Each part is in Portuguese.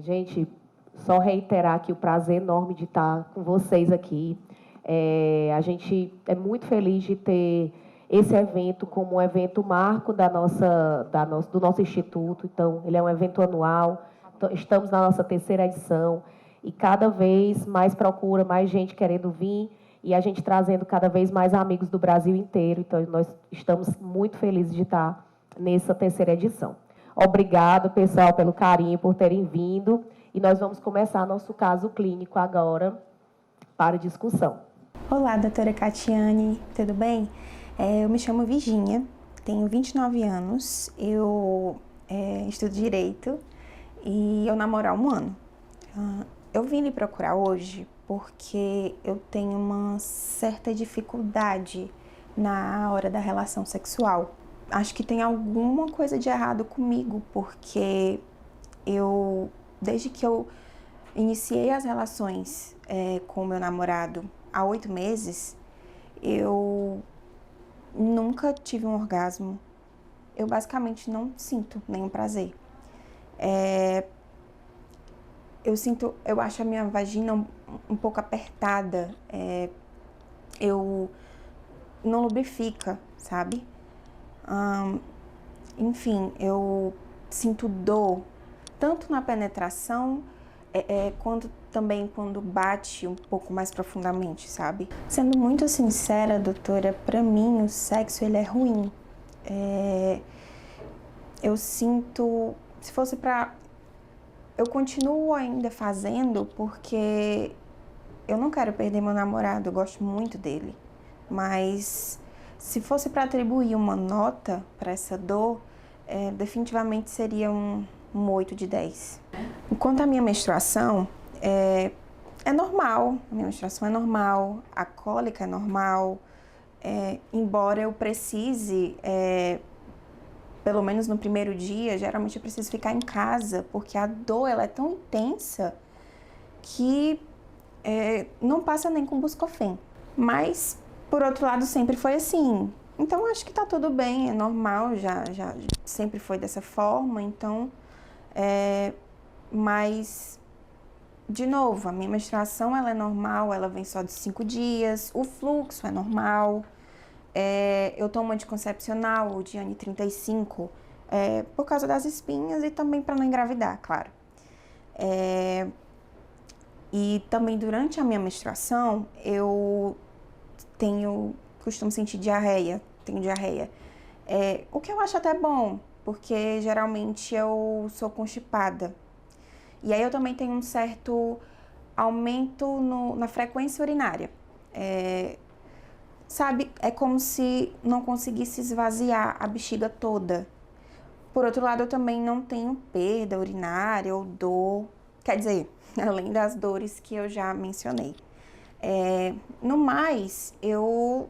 Gente, só reiterar aqui o prazer enorme de estar com vocês aqui. A gente é muito feliz de ter esse evento como um evento marco do nosso instituto. Então, ele é um evento anual, estamos na nossa terceira edição, e cada vez mais procura, mais gente querendo vir, e a gente trazendo cada vez mais amigos do Brasil inteiro. Então, nós estamos muito felizes de estar nessa terceira edição. Obrigado, pessoal, pelo carinho, por terem vindo. E nós vamos começar nosso caso clínico agora para discussão. Olá, doutora Catiane, tudo bem? Eu me chamo Virgínia, tenho 29 anos, eu estudo Direito e eu namoro há 1 ano. Eu vim lhe procurar hoje porque eu tenho uma certa dificuldade na hora da relação sexual. Acho que tem alguma coisa de errado comigo, porque desde que eu iniciei as relações com o meu namorado há 8 meses, eu nunca tive um orgasmo. Eu basicamente não sinto nenhum prazer. Eu acho a minha vagina um pouco apertada. Eu não lubrifica, sabe? Enfim, eu sinto dor, tanto na penetração, quanto também quando bate um pouco mais profundamente, sabe? Sendo muito sincera, doutora, pra mim o sexo ele é ruim. Eu sinto, se fosse pra... Eu continuo ainda fazendo porque eu não quero perder meu namorado, eu gosto muito dele. Mas se fosse para atribuir uma nota para essa dor, definitivamente seria um 8 de 10. Quanto à minha menstruação, é normal, a minha menstruação é normal, a cólica é normal, embora eu precise, pelo menos no primeiro dia, geralmente eu preciso ficar em casa, porque a dor ela é tão intensa que não passa nem com Buscofen. Mas, por outro lado, sempre foi assim. Então, acho que tá tudo bem, é normal, já sempre foi dessa forma, então... Mas, de novo, a minha menstruação ela é normal, ela vem só de 5 dias, o fluxo é normal, eu tomo anticoncepcional, o Diane 35, por causa das espinhas e também para não engravidar, claro. E também durante a minha menstruação, eu costumo sentir tenho diarreia. O que eu acho até bom, porque geralmente eu sou constipada. E aí eu também tenho um certo aumento na frequência urinária. Sabe, é como se não conseguisse esvaziar a bexiga toda. Por outro lado, eu também não tenho perda urinária ou dor, quer dizer, além das dores que eu já mencionei. No mais, eu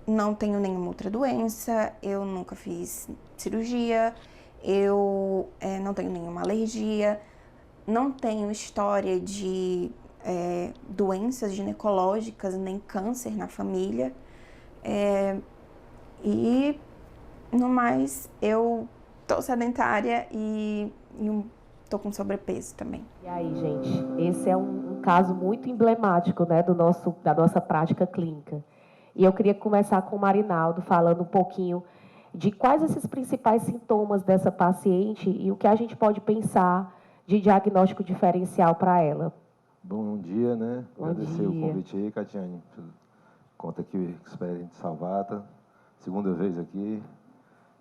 não tenho nenhuma outra doença, eu nunca fiz cirurgia, eu não tenho nenhuma alergia, não tenho história de doenças ginecológicas, nem câncer na família. E, no mais, eu tô sedentária e tô com sobrepeso também. E aí, gente, esse é um caso muito emblemático, né, da nossa prática clínica. E eu queria começar com o Marinaldo, falando um pouquinho de quais esses principais sintomas dessa paciente e o que a gente pode pensar de diagnóstico diferencial para ela. Bom dia, né? Bom Agradecer dia. o convite aí, Catiane. Conta aqui, Experiente Salvata, segunda vez aqui.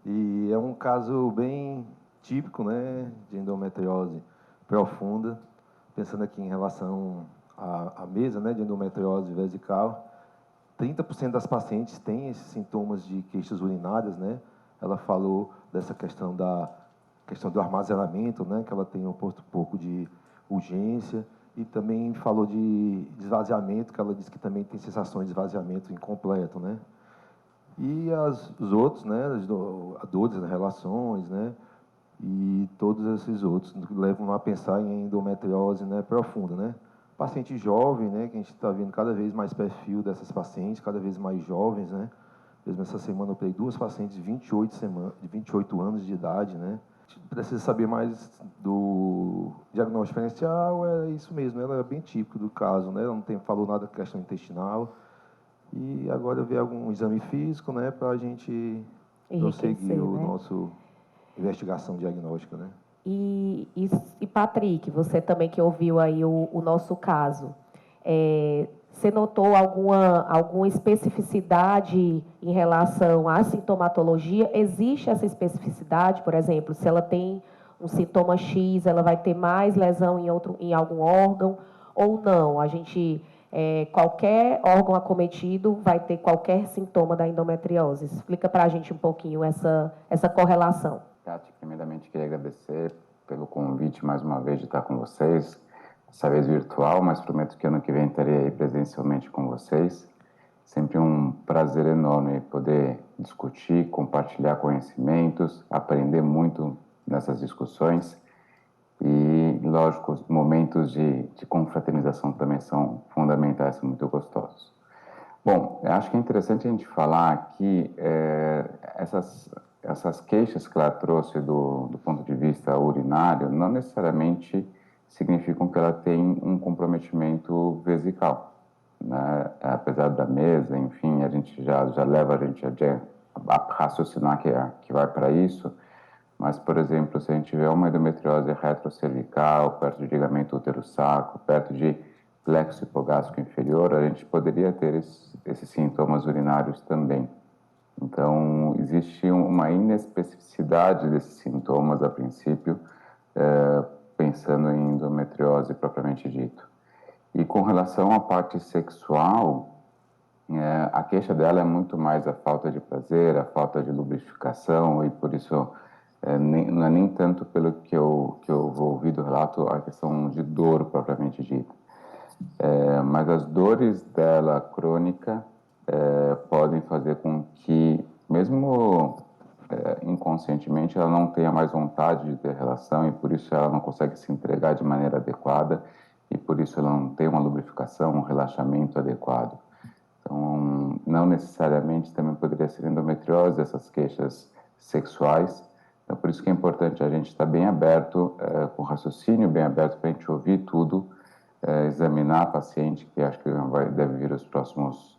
E é um caso bem típico, né, de endometriose profunda, pensando aqui em relação à mesa, né, de endometriose vesical. 30% das pacientes têm esses sintomas de queixas urinárias, né? Ela falou dessa questão do armazenamento, né, que ela tem um pouco de urgência, e também falou de esvaziamento, que ela disse que também tem sensações de esvaziamento incompleto, né? E os outros, né, as dores nas relações, né, e todos esses outros levam a pensar em endometriose, né, profunda, né? Paciente jovem, né, que a gente está vendo cada vez mais perfil dessas pacientes, cada vez mais jovens, né? Mesmo essa semana eu peguei 2 pacientes de 28 anos de idade, né? Precisa saber mais do diagnóstico diferencial, é isso mesmo, ela é bem típico do caso, né? Ela não falou nada da questão intestinal. E agora ver algum exame físico, né, para a gente prosseguir o né? nosso investigação diagnóstica, né? E Patrick, você também que ouviu aí o nosso caso, você notou alguma especificidade em relação à sintomatologia? Existe essa especificidade, por exemplo, se ela tem um sintoma X, ela vai ter mais lesão em algum órgão ou não? Qualquer órgão acometido vai ter qualquer sintoma da endometriose. Explica para a gente um pouquinho essa correlação. Tati, primeiramente queria agradecer pelo convite mais uma vez de estar com vocês, dessa vez virtual, mas prometo que ano que vem estarei aí presencialmente com vocês. Sempre um prazer enorme poder discutir, compartilhar conhecimentos, aprender muito nessas discussões e, lógico, os momentos de confraternização também são fundamentais, são muito gostosos. Bom, eu acho que é interessante a gente falar aqui essas queixas que ela trouxe do ponto de vista urinário não necessariamente significam que ela tem um comprometimento vesical, né? Apesar da mesa, enfim, a gente já leva a gente a raciocinar que vai para isso, mas, por exemplo, se a gente tiver uma endometriose retrocervical, perto de ligamento útero-saco, perto de plexo hipogástrico inferior, a gente poderia ter esses sintomas urinários também. Então, existe uma inespecificidade desses sintomas a princípio, pensando em endometriose propriamente dito. E com relação à parte sexual, a queixa dela é muito mais a falta de prazer, a falta de lubrificação, e por isso não é nem tanto pelo que eu vou ouvir do relato a questão de dor propriamente dita. Mas as dores dela crônica podem fazer com que, mesmo inconscientemente, ela não tenha mais vontade de ter relação e por isso ela não consegue se entregar de maneira adequada e por isso ela não tem uma lubrificação, um relaxamento adequado. Então, não necessariamente também poderia ser endometriose, essas queixas sexuais. Então, por isso que é importante a gente estar bem aberto, com raciocínio bem aberto para a gente ouvir tudo, examinar a paciente, que acho que deve vir os próximos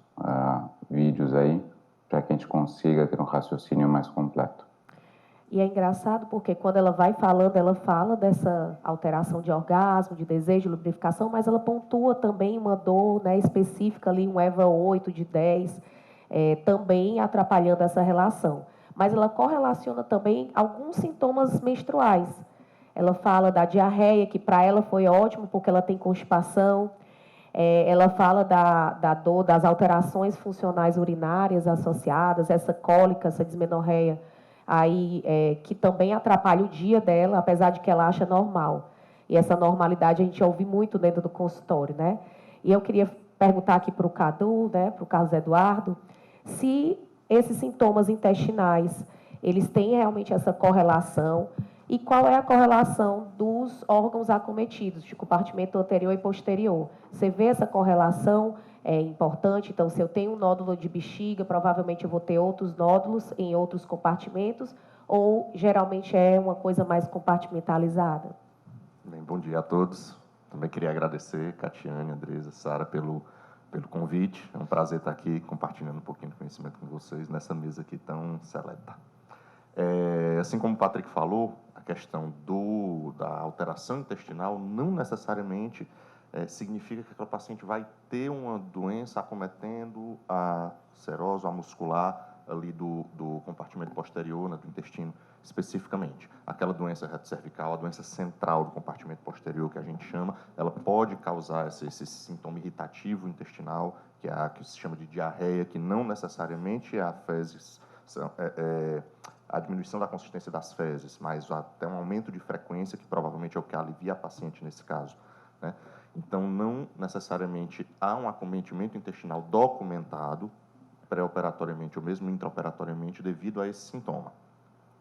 vídeos aí, para que a gente consiga ter um raciocínio mais completo. E é engraçado porque quando ela vai falando, ela fala dessa alteração de orgasmo, de desejo, de lubrificação, mas ela pontua também uma dor, né, específica ali, um EVA 8 de 10, também atrapalhando essa relação. Mas ela correlaciona também alguns sintomas menstruais. Ela fala da diarreia, que para ela foi ótimo porque ela tem constipação. Ela fala da dor, das alterações funcionais urinárias associadas, essa cólica, essa dismenorreia, aí, que também atrapalha o dia dela, apesar de que ela acha normal. E essa normalidade a gente ouve muito dentro do consultório, né? E eu queria perguntar aqui para o Cadu, né, para o Carlos Eduardo, se esses sintomas intestinais, eles têm realmente essa correlação e qual é a correlação dos órgãos acometidos, de compartimento anterior e posterior. Você vê essa correlação importante? Então, se eu tenho um nódulo de bexiga, provavelmente eu vou ter outros nódulos em outros compartimentos, ou geralmente é uma coisa mais compartimentalizada? Bem, bom dia a todos. Também queria agradecer, Catiane, Andresa, Sara, pelo convite. É um prazer estar aqui compartilhando um pouquinho de conhecimento com vocês nessa mesa aqui tão seleta. Assim como o Patrick falou, a questão da alteração intestinal não necessariamente significa que aquela paciente vai ter uma doença acometendo a serose, a muscular ali do compartimento posterior, né, do intestino especificamente. Aquela doença retrocervical, a doença central do compartimento posterior que a gente chama, ela pode causar esse sintoma irritativo intestinal, que é a que se chama de diarreia, que não necessariamente é a fezes, a diminuição da consistência das fezes, mas até um aumento de frequência, que provavelmente é o que alivia a paciente nesse caso, né? Então, não necessariamente há um acometimento intestinal documentado pré-operatoriamente ou mesmo intraoperatoriamente devido a esse sintoma.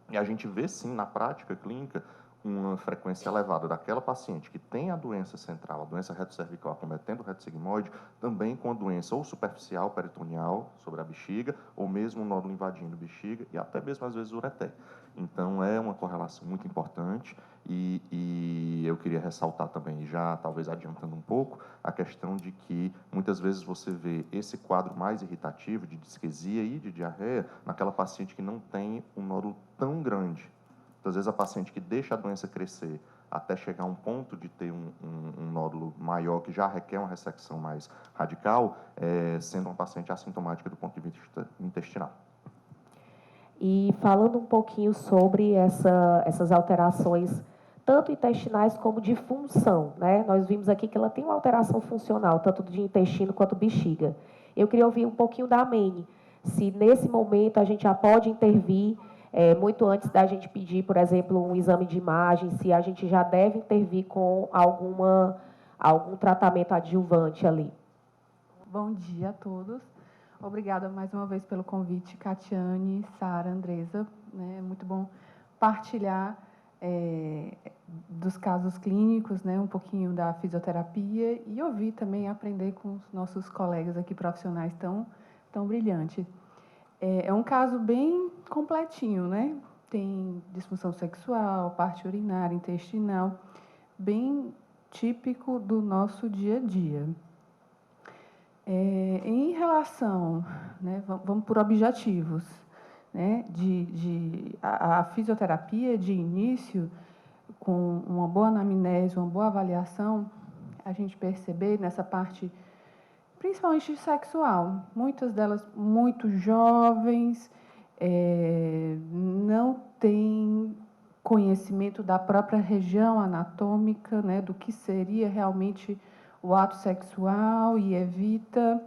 E a gente vê, sim, na prática clínica, uma frequência elevada daquela paciente que tem a doença central, a doença retocervical acometendo o reto sigmoide, também com a doença ou superficial peritoneal sobre a bexiga, ou mesmo um nódulo invadindo a bexiga, e até mesmo às vezes o ureter. Então, é uma correlação muito importante e eu queria ressaltar também, já talvez adiantando um pouco, a questão de que muitas vezes você vê esse quadro mais irritativo de disquesia e de diarreia naquela paciente que não tem um nódulo tão grande. Muitas vezes a paciente que deixa a doença crescer até chegar a um ponto de ter um nódulo maior que já requer uma ressecção mais radical, sendo uma paciente assintomática do ponto de vista intestinal. E falando um pouquinho sobre essas alterações, tanto intestinais como de função, né? Nós vimos aqui que ela tem uma alteração funcional, tanto de intestino quanto bexiga. Eu queria ouvir um pouquinho da Mene, se nesse momento a gente já pode intervir, muito antes da gente pedir, por exemplo, um exame de imagem, se a gente já deve intervir com algum tratamento adjuvante ali. Bom dia a todos. Obrigada mais uma vez pelo convite, Catiane, Sara, Andresa. É muito bom partilhar dos casos clínicos, né, um pouquinho da fisioterapia e ouvir também, aprender com os nossos colegas aqui profissionais tão brilhantes. É um caso bem completinho, né? Tem disfunção sexual, parte urinária, intestinal, bem típico do nosso dia a dia. Em relação, né, vamos por objetivos, né, a fisioterapia de início, com uma boa anamnese, uma boa avaliação, a gente perceber nessa parte, principalmente sexual, muitas delas muito jovens, não têm conhecimento da própria região anatômica, né, do que seria realmente o ato sexual e evita.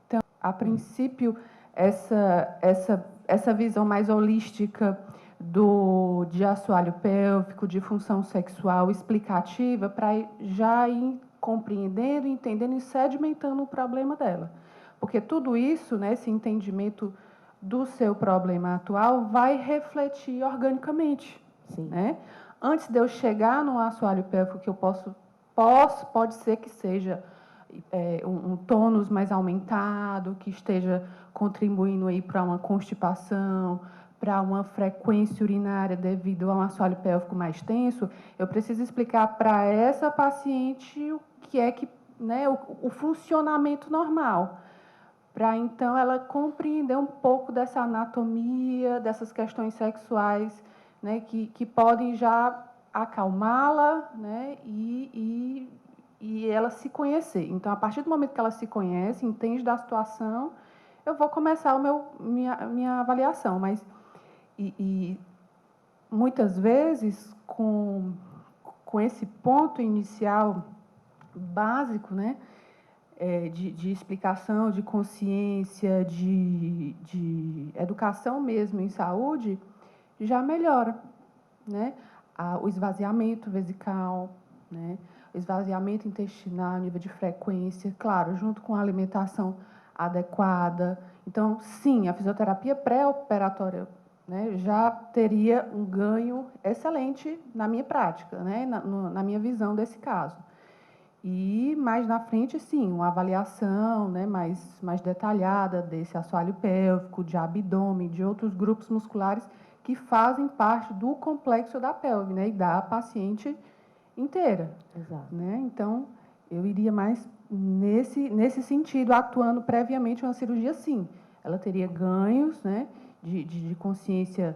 Então, a princípio, essa visão mais holística de assoalho pélvico, de função sexual explicativa, para já ir compreendendo, entendendo e sedimentando o problema dela. Porque tudo isso, né, esse entendimento do seu problema atual, vai refletir organicamente. Sim. Né? Antes de eu chegar no assoalho pélvico, que eu pode ser que seja um tônus mais aumentado, que esteja contribuindo aí para uma constipação, para uma frequência urinária devido a um assoalho pélvico mais tenso, eu preciso explicar para essa paciente o que é né, o funcionamento normal, para então ela compreender um pouco dessa anatomia, dessas questões sexuais, né, que podem já acalmá-la, né, e ela se conhecer. Então, a partir do momento que ela se conhece, entende da situação, eu vou começar minha avaliação. Mas, muitas vezes, com esse ponto inicial básico, né, de explicação, de consciência, de educação mesmo em saúde, já melhora, né? O esvaziamento vesical, né? O esvaziamento intestinal, nível de frequência, claro, junto com a alimentação adequada. Então, sim, a fisioterapia pré-operatória, né, já teria um ganho excelente na minha prática, né, na minha visão desse caso. E mais na frente, sim, uma avaliação, né, mais detalhada desse assoalho pélvico, de abdômen, de outros grupos musculares que fazem parte do complexo da pelve, né, e da paciente inteira. Exato. Né? Então, eu iria mais nesse sentido, atuando previamente uma cirurgia, sim. Ela teria ganhos, né, de consciência,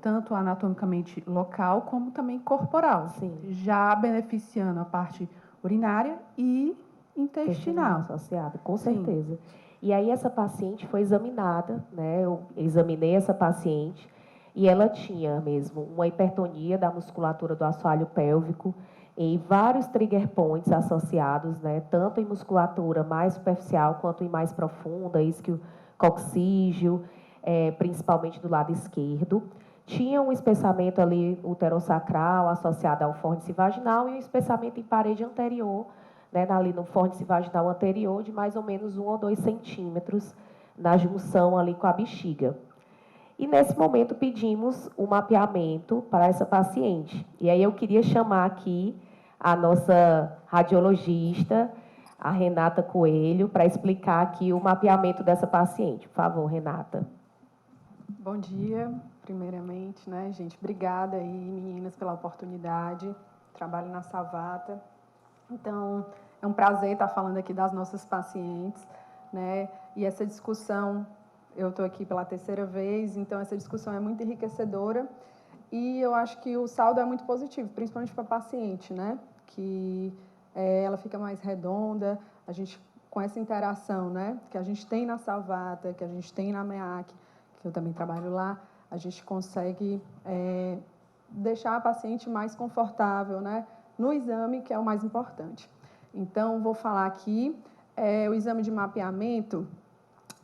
tanto anatomicamente local, como também corporal. Sim. Já beneficiando a parte urinária e intestinal. Associada, com certeza. E aí essa paciente foi examinada, né? Eu examinei essa paciente e ela tinha mesmo uma hipertonia da musculatura do assoalho pélvico e vários trigger points associados, né? Tanto em musculatura mais superficial quanto em mais profunda, isquio coxígeo, principalmente do lado esquerdo. Tinha um espessamento ali uterossacral associado ao fórnice vaginal e um espessamento em parede anterior, né, ali no fórnice vaginal anterior, de mais ou menos 1 ou 2 centímetros na junção ali com a bexiga. E, nesse momento, pedimos um mapeamento para essa paciente. E aí eu queria chamar aqui a nossa radiologista, a Renata Coelho, para explicar aqui o mapeamento dessa paciente. Por favor, Renata. Bom dia, primeiramente, né, gente? Obrigada aí, meninas, pela oportunidade. Trabalho na Salvata. Então, é um prazer estar falando aqui das nossas pacientes, né? E essa discussão, eu estou aqui pela terceira vez, então essa discussão é muito enriquecedora e eu acho que o saldo é muito positivo, principalmente para a paciente, né? Que ela fica mais redonda, a gente, com essa interação, né? Que a gente tem na Salvata, que a gente tem na MEAC, que eu também trabalho lá, a gente consegue deixar a paciente mais confortável, né? No exame, que é o mais importante. Então, vou falar aqui, o exame de mapeamento,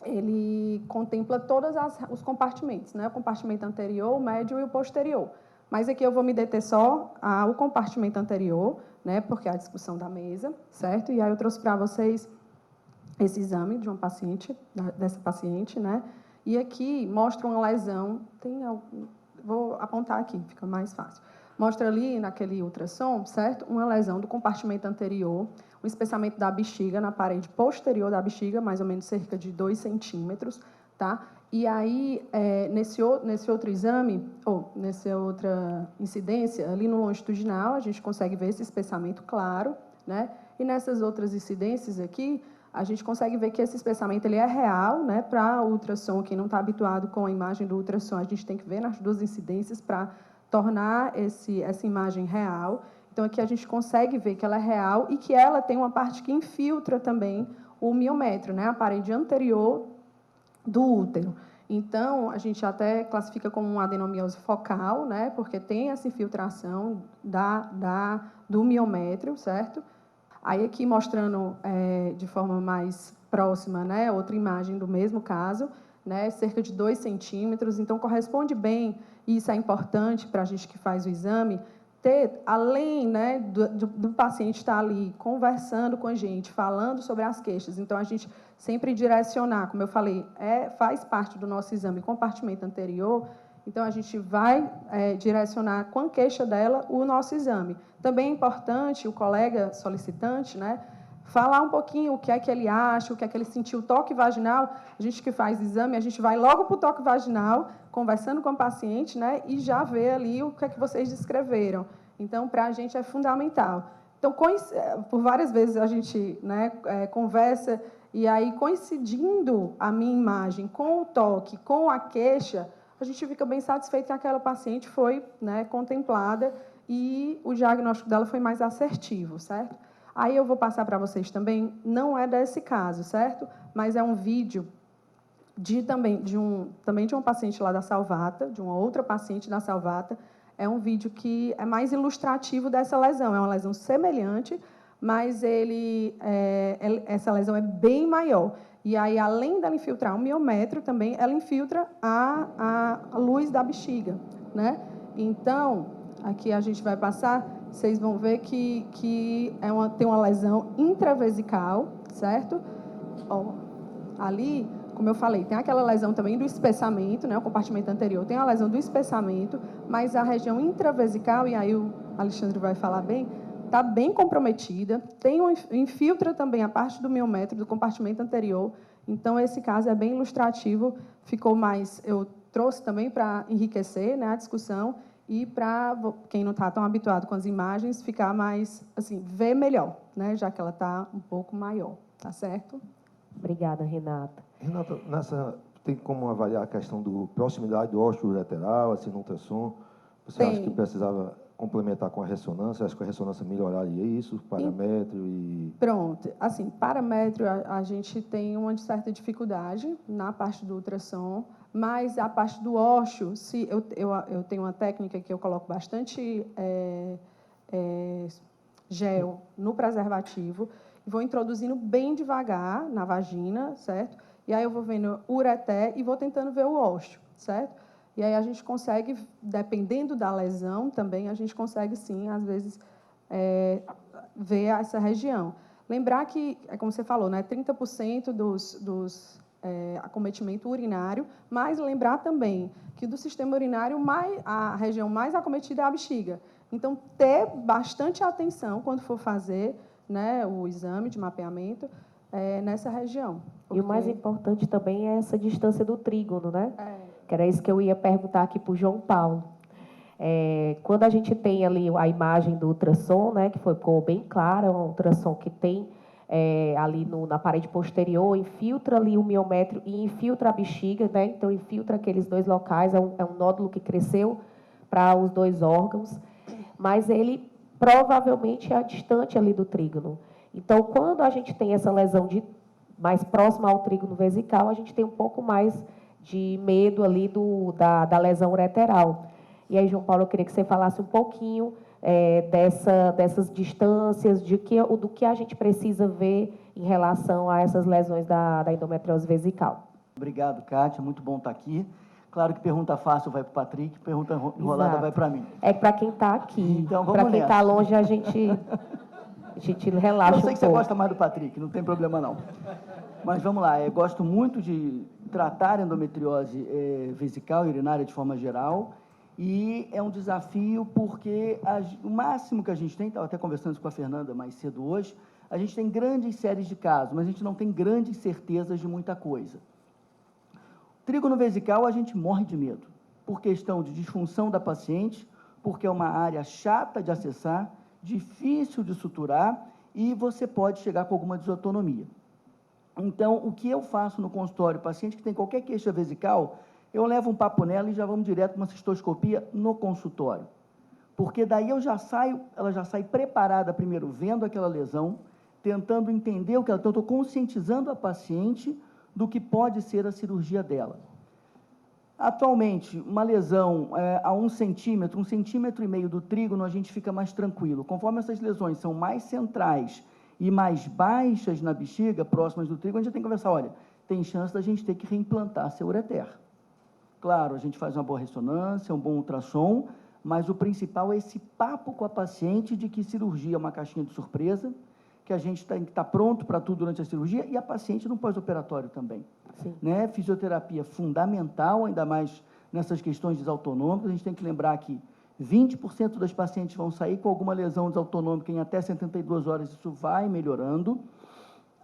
ele contempla todos os compartimentos, né? O compartimento anterior, o médio e o posterior. Mas aqui eu vou me deter só ao compartimento anterior, né? Porque é a discussão da mesa, certo? E aí eu trouxe para vocês esse exame de uma paciente, dessa paciente, né? E aqui mostra uma lesão, vou apontar aqui, fica mais fácil. Mostra ali, naquele ultrassom, certo? Uma lesão do compartimento anterior, o espessamento da bexiga na parede posterior da bexiga, mais ou menos cerca de 2 centímetros, tá? E aí, nesse outro exame, ou nessa outra incidência, ali no longitudinal, a gente consegue ver esse espessamento claro, né? E nessas outras incidências aqui, a gente consegue ver que esse espessamento ele é real, né? Para o ultrassom, quem não está habituado com a imagem do ultrassom, a gente tem que ver nas duas incidências para tornar essa imagem real. Então, aqui a gente consegue ver que ela é real e que ela tem uma parte que infiltra também o miométrio, né? A parede anterior do útero. Então, a gente até classifica como uma adenomiose focal, né? Porque tem essa infiltração do miométrio, certo? Aí, aqui, mostrando de forma mais próxima, né? Outra imagem do mesmo caso, né? Cerca de 2 centímetros. Então, corresponde bem, e isso é importante para a gente que faz o exame, ter, além, né, do paciente estar ali conversando com a gente, falando sobre as queixas. Então, a gente sempre direcionar, como eu falei, faz parte do nosso exame compartimento anterior, então a gente vai direcionar com a queixa dela o nosso exame. Também é importante o colega solicitante, né, falar um pouquinho o que é que ele acha, o que é que ele sentiu, o toque vaginal. A gente que faz exame, a gente vai logo para o toque vaginal, conversando com a paciente, né, e já vê ali o que é que vocês descreveram. Então, para a gente é fundamental. Então, por várias vezes a gente, né, conversa, e aí, coincidindo a minha imagem com o toque, com a queixa, a gente fica bem satisfeito que aquela paciente foi, né, contemplada e o diagnóstico dela foi mais assertivo, certo? Aí eu vou passar para vocês também, não é desse caso, certo? Mas é um vídeo também de uma paciente lá da Salvata, de uma outra paciente da Salvata. É um vídeo que é mais ilustrativo dessa lesão. É uma lesão semelhante, mas essa lesão é bem maior. E aí, além dela infiltrar o miométrio, também ela infiltra a luz da bexiga, né? Então, aqui a gente vai passar, vocês vão ver que tem uma lesão intravesical, certo? Ó, ali, como eu falei, tem aquela lesão também do espessamento, né? O compartimento anterior tem a lesão do espessamento, mas a região intravesical, e aí o Alexandre vai falar bem, está bem comprometida, infiltra também a parte do miométrio do compartimento anterior. Então, esse caso é bem ilustrativo, ficou mais... Eu trouxe também para enriquecer, né, a discussão e para quem não está tão habituado com as imagens, ficar mais, assim, ver melhor, né, já que ela está um pouco maior, tá certo? Obrigada, Renata. Renata, tem como avaliar a questão da proximidade do ósseo ureteral, assim, no ultrassom? Você acha que precisava complementar com a ressonância? Acho que a ressonância melhoraria isso, paramétrio e... Pronto. Assim, paramétrio, a gente tem uma certa dificuldade na parte do ultrassom, mas a parte do ósseo, eu tenho uma técnica que eu coloco bastante gel no preservativo, vou introduzindo bem devagar na vagina, certo? E aí eu vou vendo o ureter e vou tentando ver o ósseo, certo? E aí a gente consegue, dependendo da lesão também, a gente consegue, sim, às vezes, ver essa região. Lembrar que, como você falou, né, 30% dos acometimento urinário, mas lembrar também que do sistema urinário, a região mais acometida é a bexiga. Então, ter bastante atenção quando for fazer, né, o exame de mapeamento nessa região. E o mais importante também é essa distância do trígono, né? É. Que era isso que eu ia perguntar aqui para o João Paulo. Quando a gente tem ali a imagem do ultrassom, né, que ficou bem clara, um ultrassom que tem ali na parede posterior, infiltra ali o miométrio e infiltra a bexiga, né? Então infiltra aqueles dois locais, é um nódulo que cresceu para os dois órgãos, mas ele provavelmente é distante ali do trígono. Então, quando a gente tem essa lesão mais próxima ao trígono vesical, a gente tem um pouco mais de medo ali da lesão ureteral. E aí, João Paulo, eu queria que você falasse um pouquinho dessas distâncias, do que a gente precisa ver em relação a essas lesões da endometriose vesical. Obrigado, Kátia. Muito bom estar aqui. Claro que pergunta fácil vai para o Patrick, pergunta enrolada Exato. vai para mim. É para quem está aqui. Então, vamos para quem está nessa. longe, a gente relaxa Eu sei um que você pouco. gosta mais do Patrick, não tem problema não. Mas vamos lá, eu gosto muito de tratar endometriose vesical e urinária de forma geral, e é um desafio porque o máximo que a gente tem, estava até conversando isso com a Fernanda mais cedo hoje, a gente tem grandes séries de casos, mas a gente não tem grandes certezas de muita coisa. Trígono vesical a gente morre de medo, por questão de disfunção da paciente, porque é uma área chata de acessar, difícil de suturar e você pode chegar com alguma desautonomia. Então, o que eu faço no consultório, paciente que tem qualquer queixa vesical, eu levo um papo nela e já vamos direto para uma cistoscopia no consultório. Porque daí ela já sai preparada primeiro, vendo aquela lesão, tentando entender o que ela tem. Eu estou conscientizando a paciente do que pode ser a cirurgia dela. Atualmente, uma lesão a 1 centímetro, 1,5 centímetros do trígono, a gente fica mais tranquilo. Conforme essas lesões são mais centrais e mais baixas na bexiga, próximas do trígono, a gente tem que conversar, olha, tem chance da gente ter que reimplantar seu ureter. Claro, a gente faz uma boa ressonância, um bom ultrassom, mas o principal é esse papo com a paciente de que cirurgia é uma caixinha de surpresa, que a gente tem que estar pronto para tudo durante a cirurgia, e a paciente no pós-operatório também. Sim. Né? Fisioterapia fundamental, ainda mais nessas questões desautonômicas. A gente tem que lembrar que 20% das pacientes vão sair com alguma lesão desautonômica em até 72 horas, isso vai melhorando.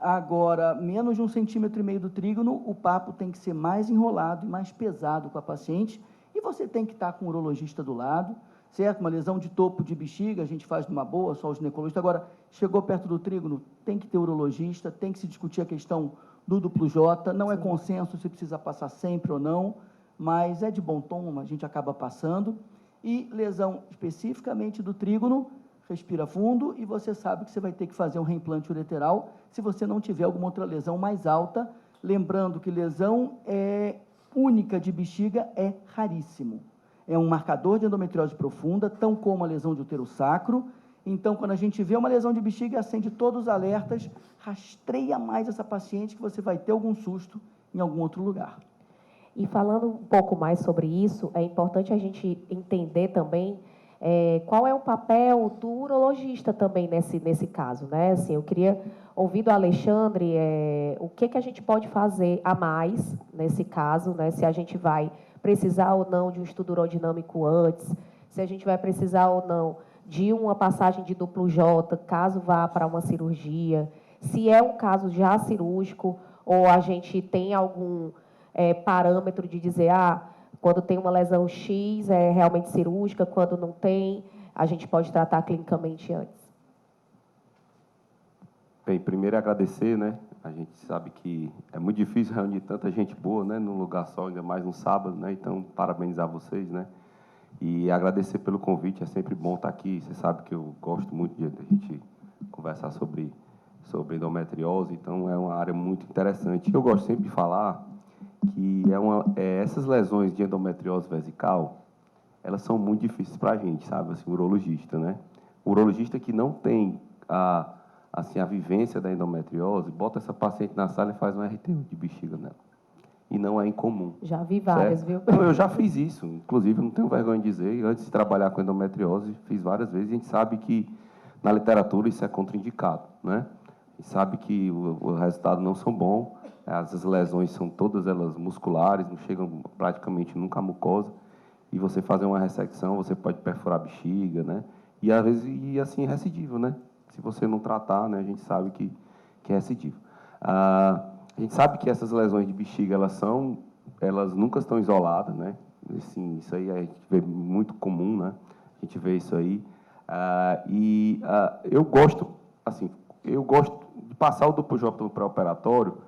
Agora, menos de 1,5 centímetro do trígono, o papo tem que ser mais enrolado e mais pesado com a paciente, e você tem que estar com o urologista do lado, certo? Uma lesão de topo de bexiga, a gente faz numa boa, só o ginecologista. Agora, chegou perto do trígono, tem que ter urologista, tem que se discutir a questão do duplo J, não é consenso se precisa passar sempre ou não, mas é de bom tom, a gente acaba passando. E lesão especificamente do trígono, respira fundo e você sabe que você vai ter que fazer um reimplante ureteral se você não tiver alguma outra lesão mais alta, lembrando que lesão única de bexiga é raríssimo. É um marcador de endometriose profunda, tão como a lesão de útero sacro. Então, quando a gente vê uma lesão de bexiga, acende todos os alertas, rastreia mais essa paciente que você vai ter algum susto em algum outro lugar. E falando um pouco mais sobre isso, é importante a gente entender também qual é o papel do urologista também nesse caso, né? Assim, eu queria ouvir do Alexandre o que a gente pode fazer a mais nesse caso, né? Se a gente vai precisar ou não de um estudo urodinâmico antes, se a gente vai precisar ou não de uma passagem de duplo J, caso vá para uma cirurgia, se é um caso já cirúrgico ou a gente tem algum parâmetro de dizer, quando tem uma lesão X é realmente cirúrgica, quando não tem, a gente pode tratar clinicamente antes. Bem, primeiro agradecer, né? A gente sabe que é muito difícil reunir tanta gente boa, né, num lugar só, ainda mais no sábado, né? Então, parabenizar vocês, né? E agradecer pelo convite, é sempre bom estar aqui. Você sabe que eu gosto muito de a gente conversar sobre endometriose, então é uma área muito interessante. Eu gosto sempre de falar que essas lesões de endometriose vesical, elas são muito difíceis para a gente, sabe? Assim, o urologista, né? O urologista que não tem a vivência da endometriose, bota essa paciente na sala e faz um RTU de bexiga nela. E não é incomum. Já vi várias, certo? viu? Não, eu já fiz isso. Inclusive, eu não tenho vergonha de dizer, antes de trabalhar com endometriose, fiz várias vezes, e a gente sabe que na literatura isso é contraindicado, né? A gente sabe que o resultado não são bons, as lesões são todas elas musculares, não chegam praticamente nunca à mucosa, e você fazer uma ressecção, você pode perfurar a bexiga, né? E às vezes, e assim, é recidivo, né? Se você não tratar, né, a gente sabe que é recidivo. A gente sabe que essas lesões de bexiga, elas nunca estão isoladas, né? Assim, isso aí a gente vê muito comum, né? A gente vê isso aí. Eu gosto de passar o duplo J no pré-operatório,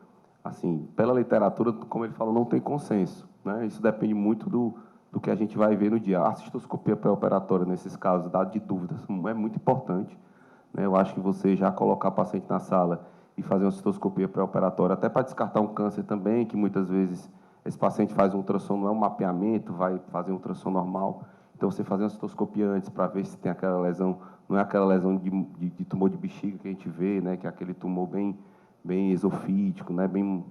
assim, pela literatura, como ele falou, não tem consenso, né? Isso depende muito do que a gente vai ver no dia. A cistoscopia pré-operatória, nesses casos, dado de dúvidas, é muito importante, né? Eu acho que você já colocar o paciente na sala e fazer uma cistoscopia pré-operatória, até para descartar um câncer também, que muitas vezes esse paciente faz um ultrassom, não é um mapeamento, vai fazer um ultrassom normal. Então, você fazer uma cistoscopia antes para ver se tem aquela lesão, não é aquela lesão de tumor de bexiga que a gente vê, né? Que é aquele tumor bem esofítico, né? Bem,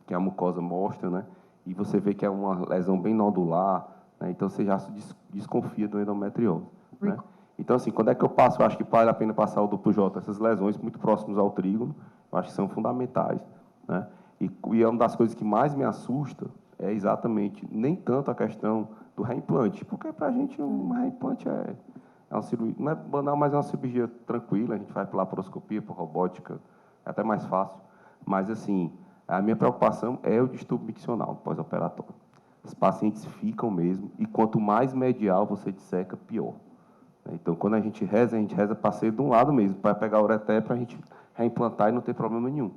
que a mucosa mostra, né? E você vê que é uma lesão bem nodular, né? Então, você já se desconfia do endometriose, né? Então, assim, quando é que eu passo? Eu acho que vale a pena passar o duplo J. Essas lesões muito próximas ao trígono, eu acho que são fundamentais, né? E é uma das coisas que mais me assusta é exatamente, nem tanto a questão do reimplante, porque para a gente um reimplante é uma cirurgia, não é banal, mas é uma cirurgia tranquila, a gente faz por laparoscopia, por robótica, é até mais fácil. Mas, assim, a minha preocupação é o distúrbio miccional pós-operatório. Os pacientes ficam mesmo, e quanto mais medial você disseca, pior. Então, quando a gente reza para ser de um lado mesmo, para pegar a ureter, para a gente reimplantar e não ter problema nenhum.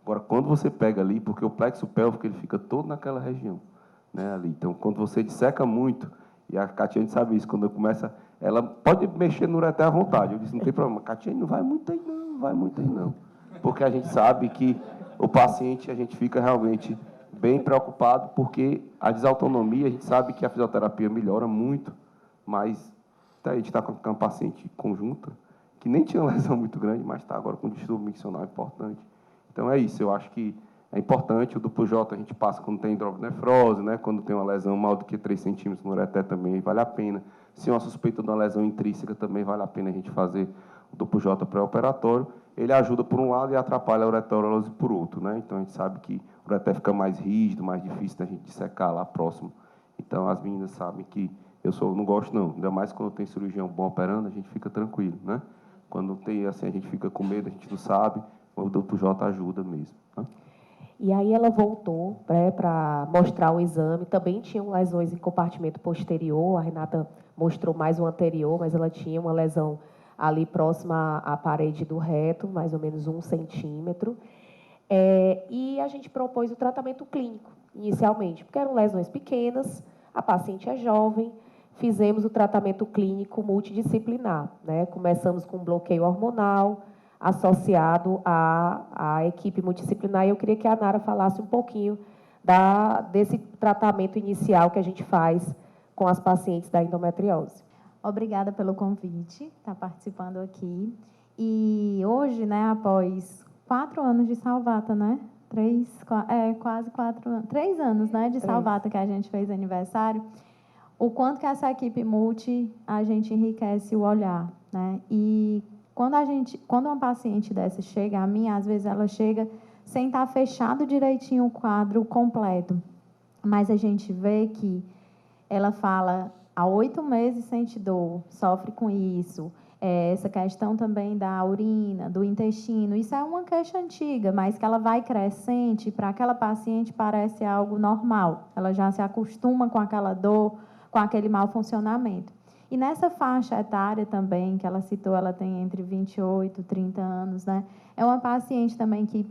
Agora, quando você pega ali, porque o plexo pélvico ele fica todo naquela região, né, ali. Então, quando você disseca muito, e a Catiane sabe isso, quando começa, ela pode mexer no ureter à vontade. Eu disse, não tem problema, Catiane, não vai muito aí não, não vai muito aí não. Porque a gente sabe que o paciente, a gente fica realmente bem preocupado, porque a desautonomia, a gente sabe que a fisioterapia melhora muito, mas a gente está com uma paciente conjunta, que nem tinha lesão muito grande, mas está agora com distúrbio miccional importante. Então, é isso. Eu acho que é importante. O duplo J a gente passa quando tem hidronefrose, né? Quando tem uma lesão maior do que 3 centímetros no ureter também vale a pena. Se uma suspeita de uma lesão intrínseca também vale a pena a gente fazer o duplo J pré-operatório. Ele ajuda por um lado e atrapalha a ureterose por outro, né? Então, a gente sabe que o ureter fica mais rígido, mais difícil da gente dissecar lá próximo. Então, as meninas sabem que não gosto, não. Ainda mais quando tem cirurgião bom operando, a gente fica tranquilo, né? Quando tem, assim, a gente fica com medo, a gente não sabe. O duplo J ajuda mesmo. Tá? E aí ela voltou, né, para mostrar o exame. Também tinham lesões em compartimento posterior. A Renata mostrou mais o anterior, mas ela tinha uma lesão ali próxima à parede do reto, mais ou menos 1 centímetro. E a gente propôs o tratamento clínico, inicialmente, porque eram lesões pequenas, a paciente é jovem, fizemos o tratamento clínico multidisciplinar, né? Começamos com bloqueio hormonal, associado à equipe multidisciplinar. E eu queria que a Nara falasse um pouquinho desse tratamento inicial que a gente faz com as pacientes da endometriose. Obrigada pelo convite, estar participando aqui. E hoje, né, após 4 anos de Salvata, né? 3 anos, né, de Salvata que a gente fez aniversário, o quanto que essa equipe multi, a gente enriquece o olhar, né? E quando uma paciente dessa chega a mim, às vezes ela chega sem estar fechado direitinho o quadro completo, mas a gente vê que ela fala, há 8 meses sente dor, sofre com isso, essa questão também da urina, do intestino, isso é uma queixa antiga, mas que ela vai crescente, para aquela paciente parece algo normal, ela já se acostuma com aquela dor, com aquele mau funcionamento. E nessa faixa etária também, que ela citou, ela tem entre 28 e 30 anos, né? É uma paciente também que,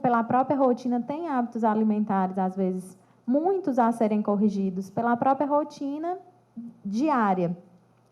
pela própria rotina, tem hábitos alimentares, às vezes, muitos a serem corrigidos, pela própria rotina diária.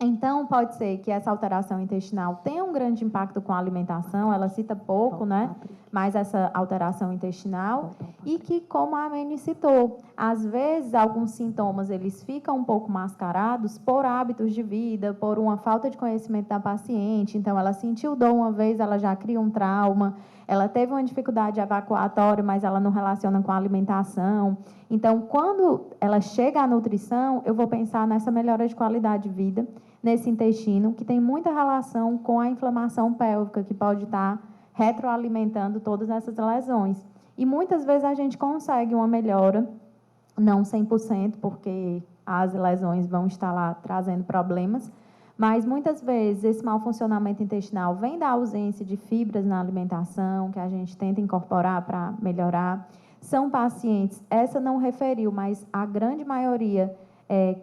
Então, pode ser que essa alteração intestinal tenha um grande impacto com a alimentação, ela cita pouco, né? Mas essa alteração intestinal, e que, como a Amene citou, às vezes, alguns sintomas, eles ficam um pouco mascarados por hábitos de vida, por uma falta de conhecimento da paciente. Então, ela sentiu dor uma vez, ela já cria um trauma, ela teve uma dificuldade evacuatória, mas ela não relaciona com a alimentação. Então, quando ela chega à nutrição, eu vou pensar nessa melhora de qualidade de vida, nesse intestino, que tem muita relação com a inflamação pélvica, que pode estar retroalimentando todas essas lesões. E muitas vezes a gente consegue uma melhora, não 100%, porque as lesões vão estar lá trazendo problemas, mas muitas vezes esse mau funcionamento intestinal vem da ausência de fibras na alimentação, que a gente tenta incorporar para melhorar. São pacientes, essa não referiu, mas a grande maioria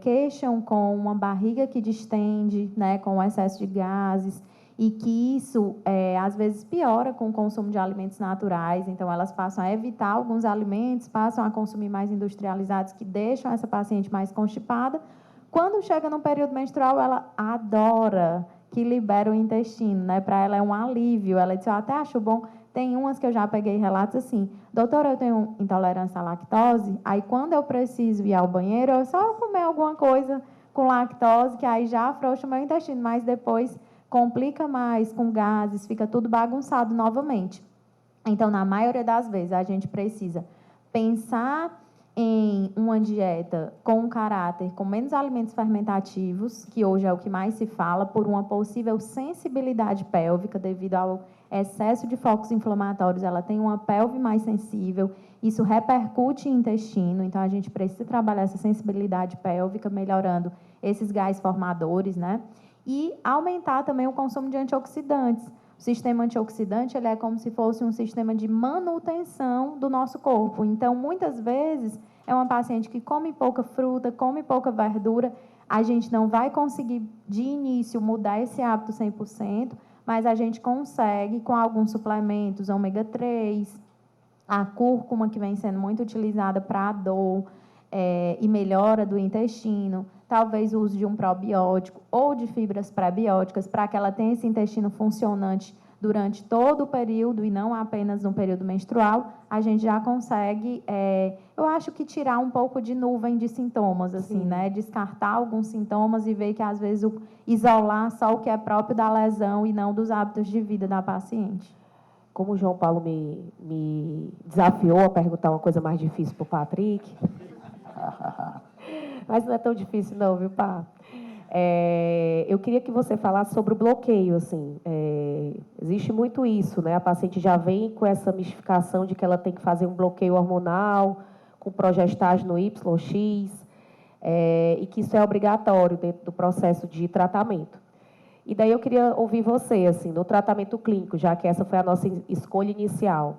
queixam com uma barriga que distende, né, com excesso de gases, e que isso, às vezes, piora com o consumo de alimentos naturais. Então, elas passam a evitar alguns alimentos, passam a consumir mais industrializados, que deixam essa paciente mais constipada. Quando chega no período menstrual, ela adora que libera o intestino, né? Para ela é um alívio. Ela diz, eu até acho bom. Tem umas que eu já peguei relatos assim, doutora, eu tenho intolerância à lactose, aí quando eu preciso ir ao banheiro, eu só comer alguma coisa com lactose, que aí já afrouxa o meu intestino, mas depois complica mais com gases, fica tudo bagunçado novamente. Então, na maioria das vezes, a gente precisa pensar em uma dieta com um caráter com menos alimentos fermentativos, que hoje é o que mais se fala, por uma possível sensibilidade pélvica devido ao excesso de focos inflamatórios. Ela tem uma pelve mais sensível, isso repercute em intestino, então a gente precisa trabalhar essa sensibilidade pélvica, melhorando esses gás formadores, né? E aumentar também o consumo de antioxidantes. O sistema antioxidante ele é como se fosse um sistema de manutenção do nosso corpo. Então, muitas vezes, é uma paciente que come pouca fruta, come pouca verdura. A gente não vai conseguir, de início, mudar esse hábito 100%, mas a gente consegue, com alguns suplementos, ômega 3, a cúrcuma, que vem sendo muito utilizada para a dor e melhora do intestino, talvez o uso de um probiótico ou de fibras pré-bióticas para que ela tenha esse intestino funcionante durante todo o período e não apenas no período menstrual, a gente já consegue, eu acho que tirar um pouco de nuvem de sintomas, assim, né? Descartar alguns sintomas e ver que, às vezes, isolar só o que é próprio da lesão e não dos hábitos de vida da paciente. Como o João Paulo me desafiou a perguntar uma coisa mais difícil para o Patrick... Mas não é tão difícil não, viu, Pá? Eu queria que você falasse sobre o bloqueio, assim. Existe muito isso, né? A paciente já vem com essa mistificação de que ela tem que fazer um bloqueio hormonal com progestágeno YX, e que isso é obrigatório dentro do processo de tratamento. E daí eu queria ouvir você, assim, no tratamento clínico, já que essa foi a nossa escolha inicial.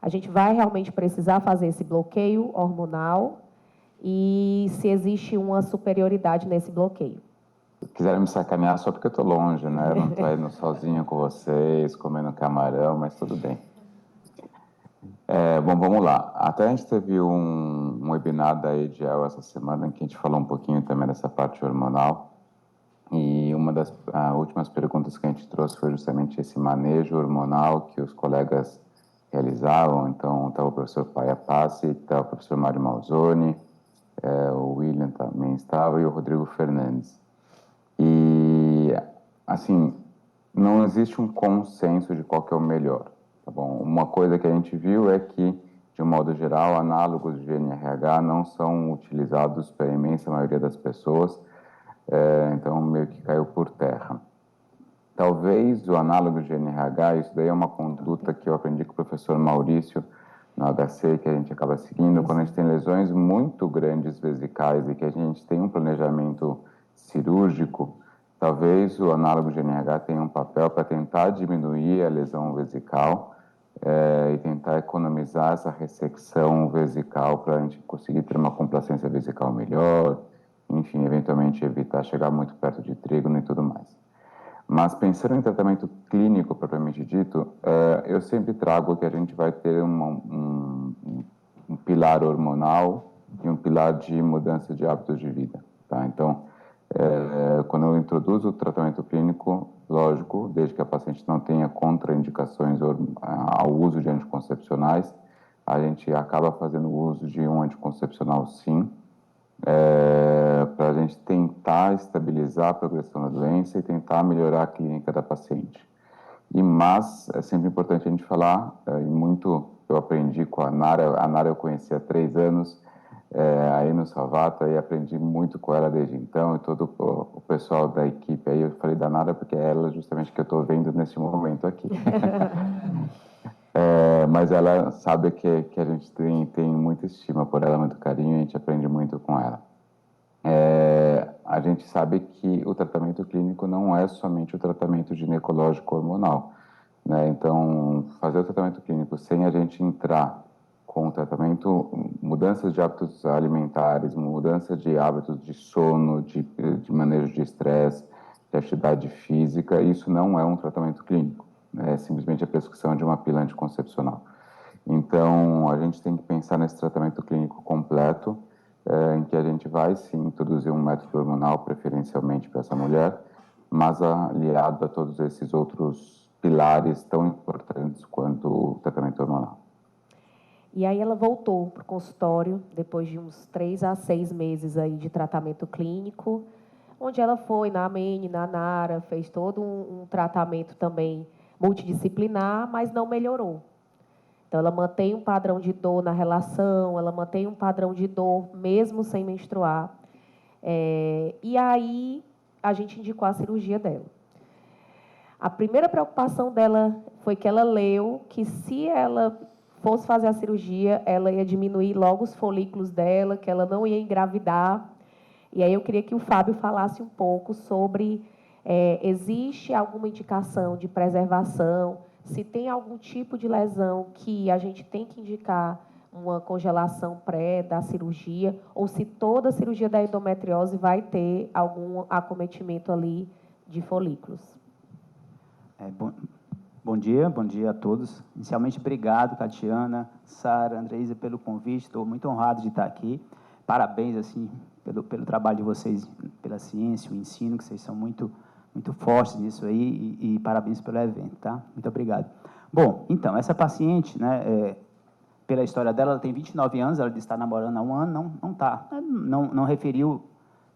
A gente vai realmente precisar fazer esse bloqueio hormonal e se existe uma superioridade nesse bloqueio. Quiserem me sacanear só porque eu estou longe, né? Eu não estou indo sozinho com vocês, comendo camarão, mas tudo bem. Bom, vamos lá. Até a gente teve um webinar da EDL essa semana, em que a gente falou um pouquinho também dessa parte hormonal. E uma das últimas perguntas que a gente trouxe foi justamente esse manejo hormonal que os colegas realizavam. Então, estava o professor Paia Passi, estava o professor Mário Malzoni, o William também estava, e o Rodrigo Fernandes. E, assim, não existe um consenso de qual que é o melhor, tá bom? Uma coisa que a gente viu é que, de um modo geral, análogos de GNRH não são utilizados pela imensa maioria das pessoas, então meio que caiu por terra. Talvez o análogo de GNRH, isso daí é uma conduta que eu aprendi com o professor Maurício, no HC, que a gente acaba seguindo, quando a gente tem lesões muito grandes vesicais e que a gente tem um planejamento cirúrgico, talvez o análogo de GNRH tenha um papel para tentar diminuir a lesão vesical e tentar economizar essa ressecção vesical para a gente conseguir ter uma complacência vesical melhor, enfim, eventualmente evitar chegar muito perto de trígono e tudo mais. Mas pensando em tratamento clínico propriamente dito, eu sempre trago que a gente vai ter um pilar hormonal e um pilar de mudança de hábitos de vida, tá? Então, quando eu introduzo o tratamento clínico, lógico, desde que a paciente não tenha contraindicações ao uso de anticoncepcionais, a gente acaba fazendo uso de um anticoncepcional sim, para a gente tentar estabilizar a progressão da doença e tentar melhorar a clínica da paciente. Mas é sempre importante a gente falar, e muito eu aprendi com a Nara eu conheci há 3 anos, aí no Salvata, e aprendi muito com ela desde então, e todo o pessoal da equipe aí, eu falei da Nara porque é ela justamente que eu estou vendo nesse momento aqui. mas ela sabe que a gente tem muita estima por ela, muito carinho, a gente aprende muito com ela. A gente sabe que o tratamento clínico não é somente o tratamento ginecológico hormonal, né? Então, fazer o tratamento clínico sem a gente entrar com o tratamento, mudanças de hábitos alimentares, mudança de hábitos de sono, de manejo de estresse, de atividade física, isso não é um tratamento clínico, né? É simplesmente a prescrição de uma pílula anticoncepcional. Então, a gente tem que pensar nesse tratamento clínico completo, em que a gente vai, sim, introduzir um método hormonal, preferencialmente para essa mulher, mas aliado a todos esses outros pilares tão importantes quanto o tratamento hormonal. E aí ela voltou para o consultório, depois de uns 3 a 6 meses aí de tratamento clínico, onde ela foi na AMENE, na NARA, fez todo um tratamento também multidisciplinar, mas não melhorou. Então, ela mantém um padrão de dor na relação, ela mantém um padrão de dor mesmo sem menstruar. E aí, a gente indicou a cirurgia dela. A primeira preocupação dela foi que ela leu que se ela fosse fazer a cirurgia, ela ia diminuir logo os folículos dela, que ela não ia engravidar. E aí eu queria que o Fábio falasse um pouco sobre existe alguma indicação de preservação, se tem algum tipo de lesão que a gente tem que indicar uma congelação pré da cirurgia, ou se toda a cirurgia da endometriose vai ter algum acometimento ali de folículos. Bom dia a todos. Inicialmente, obrigado, Catiana, Sara, Andreisa, pelo convite. Estou muito honrado de estar aqui. Parabéns, assim, pelo trabalho de vocês, pela ciência, o ensino, que vocês são muito fortes nisso aí, e parabéns pelo evento, tá? Muito obrigado. Bom, então, essa paciente, né, pela história dela, ela tem 29 anos, ela está namorando há 1 ano, não referiu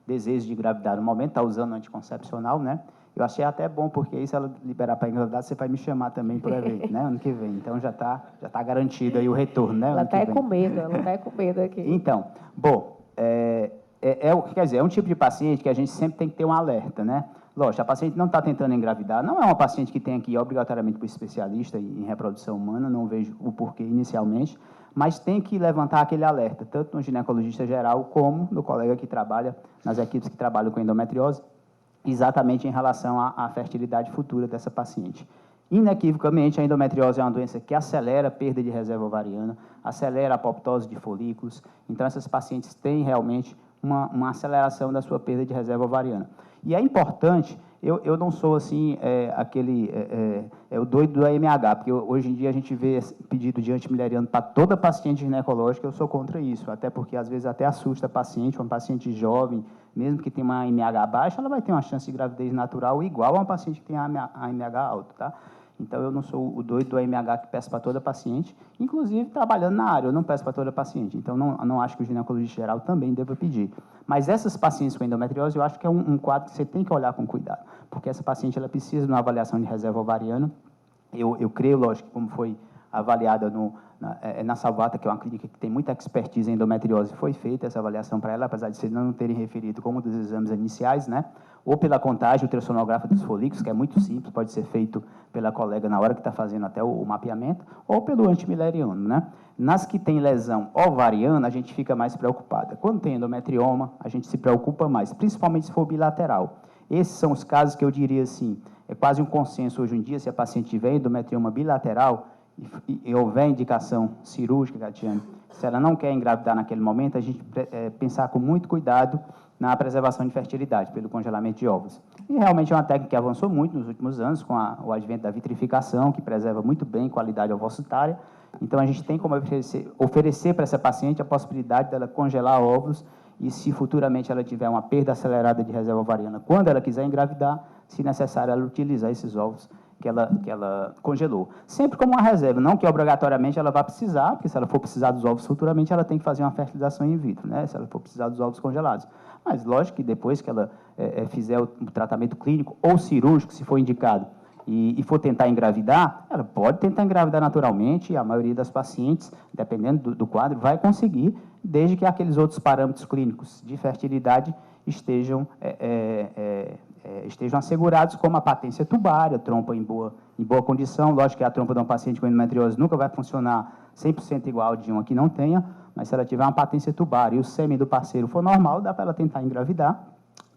desejo de engravidar no momento, está usando anticoncepcional, né? Eu achei até bom, porque aí, se ela liberar para engravidar, você vai me chamar também para o evento, né? Ano que vem. Então, já tá garantido aí o retorno, né? Ela está com medo aqui. Então, bom, quer dizer, é um tipo de paciente que a gente sempre tem que ter um alerta, né? Lógico, a paciente não está tentando engravidar, não é uma paciente que tem que ir obrigatoriamente para o especialista em reprodução humana, não vejo o porquê inicialmente, mas tem que levantar aquele alerta, tanto no ginecologista geral como no colega que trabalha, nas equipes que trabalham com endometriose, exatamente em relação à fertilidade futura dessa paciente. Inequivocamente, a endometriose é uma doença que acelera a perda de reserva ovariana, acelera a apoptose de folículos, então essas pacientes têm realmente uma aceleração da sua perda de reserva ovariana. E é importante, eu não sou assim, o doido do AMH, porque hoje em dia a gente vê pedido de antimileriano para toda paciente ginecológica, eu sou contra isso, até porque às vezes até assusta a paciente, uma paciente jovem, mesmo que tenha uma AMH baixa, ela vai ter uma chance de gravidez natural igual a uma paciente que tem AMH alto, tá? Então, eu não sou o doido do AMH que peço para toda paciente, inclusive trabalhando na área, eu não peço para toda paciente. Então, não acho que o ginecologista geral também deva pedir. Mas essas pacientes com endometriose, eu acho que é um quadro que você tem que olhar com cuidado, porque essa paciente ela precisa de uma avaliação de reserva ovariana. Eu creio, lógico, como foi avaliada na Salvata, que é uma clínica que tem muita expertise em endometriose, foi feita essa avaliação para ela, apesar de vocês não terem referido como dos exames iniciais, né? Ou pela contagem ultrassonográfica dos folículos, que é muito simples, pode ser feito pela colega na hora que está fazendo até o mapeamento, ou pelo antimileriano, né? Nas que tem lesão ovariana, a gente fica mais preocupada. Quando tem endometrioma, a gente se preocupa mais, principalmente se for bilateral. Esses são os casos que eu diria assim, é quase um consenso hoje em dia, se a paciente tiver endometrioma bilateral e houver indicação cirúrgica, Catiane, se ela não quer engravidar naquele momento, a gente pensar com muito cuidado na preservação de fertilidade, pelo congelamento de óvulos. E realmente é uma técnica que avançou muito nos últimos anos, com o advento da vitrificação, que preserva muito bem a qualidade ovocitária. Então, a gente tem como oferecer para essa paciente a possibilidade dela congelar óvulos e, se futuramente ela tiver uma perda acelerada de reserva ovariana, quando ela quiser engravidar, se necessário, ela utilizar esses óvulos que ela congelou. Sempre como uma reserva, não que obrigatoriamente ela vá precisar, porque se ela for precisar dos ovos futuramente, ela tem que fazer uma fertilização in vitro, né? Se ela for precisar dos ovos congelados. Mas, lógico que depois que ela fizer o tratamento clínico ou cirúrgico, se for indicado, e for tentar engravidar, ela pode tentar engravidar naturalmente, e a maioria das pacientes, dependendo do quadro, vai conseguir, desde que aqueles outros parâmetros clínicos de fertilidade estejam estejam assegurados, como a patência tubária, trompa em boa condição. Lógico que a trompa de um paciente com endometriose nunca vai funcionar 100% igual de uma que não tenha, mas se ela tiver uma patência tubária e o sêmen do parceiro for normal, dá para ela tentar engravidar.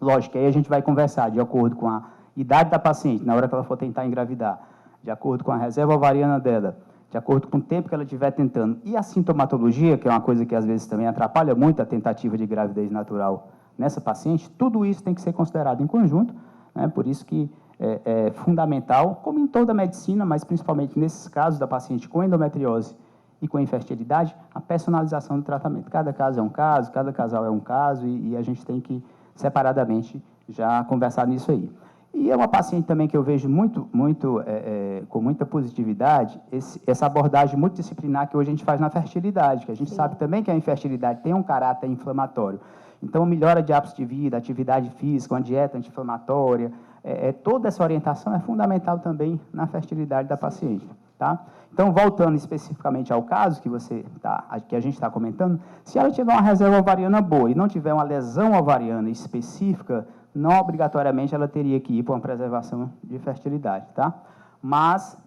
Lógico que aí a gente vai conversar de acordo com a idade da paciente, na hora que ela for tentar engravidar, de acordo com a reserva ovariana dela, de acordo com o tempo que ela estiver tentando. E a sintomatologia, que é uma coisa que às vezes também atrapalha muito a tentativa de gravidez natural nessa paciente, tudo isso tem que ser considerado em conjunto, né? Por isso que é fundamental, como em toda a medicina, mas principalmente nesses casos da paciente com endometriose e com infertilidade, a personalização do tratamento. Cada caso é um caso, cada casal é um caso, e a gente tem que, separadamente, já conversar nisso aí. E é uma paciente também que eu vejo com muita positividade, essa abordagem multidisciplinar que hoje a gente faz na fertilidade, que a gente sabe também que a infertilidade tem um caráter inflamatório. Então, melhora de hábitos de vida, atividade física, uma dieta anti-inflamatória, toda essa orientação é fundamental também na fertilidade da paciente. Tá? Então, voltando especificamente ao caso que a gente está comentando, se ela tiver uma reserva ovariana boa e não tiver uma lesão ovariana específica, não obrigatoriamente ela teria que ir para uma preservação de fertilidade. Tá? Mas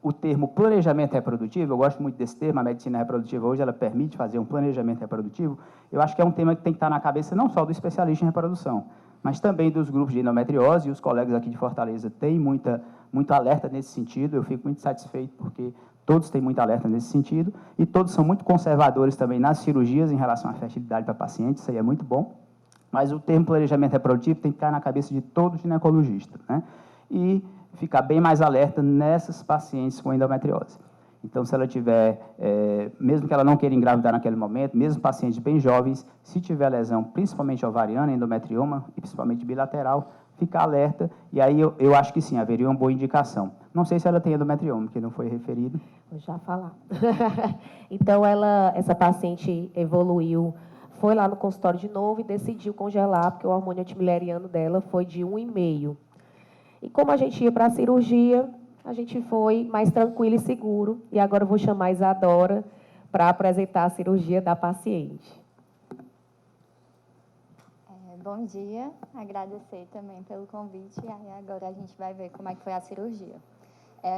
o termo planejamento reprodutivo, eu gosto muito desse termo, a medicina reprodutiva hoje ela permite fazer um planejamento reprodutivo, eu acho que é um tema que tem que estar na cabeça não só do especialista em reprodução, mas também dos grupos de endometriose, e os colegas aqui de Fortaleza têm muito alerta nesse sentido, eu fico muito satisfeito porque todos têm muito alerta nesse sentido, e todos são muito conservadores também nas cirurgias em relação à fertilidade para pacientes, isso aí é muito bom, mas o termo planejamento reprodutivo tem que estar na cabeça de todo ginecologista, né? E ficar bem mais alerta nessas pacientes com endometriose. Então, se ela tiver, mesmo que ela não queira engravidar naquele momento, mesmo pacientes bem jovens, se tiver lesão, principalmente ovariana, endometrioma, e principalmente bilateral, ficar alerta, e aí eu acho que sim, haveria uma boa indicação. Não sei se ela tem endometrioma, que não foi referido. Vou já falar. Então, essa paciente evoluiu, foi lá no consultório de novo e decidiu congelar, porque o hormônio antimileriano dela foi de 1,5. E como a gente ia para a cirurgia, a gente foi mais tranquilo e seguro. E agora eu vou chamar a Isadora para apresentar a cirurgia da paciente. Bom dia, agradecer também pelo convite. E aí agora a gente vai ver como é que foi a cirurgia.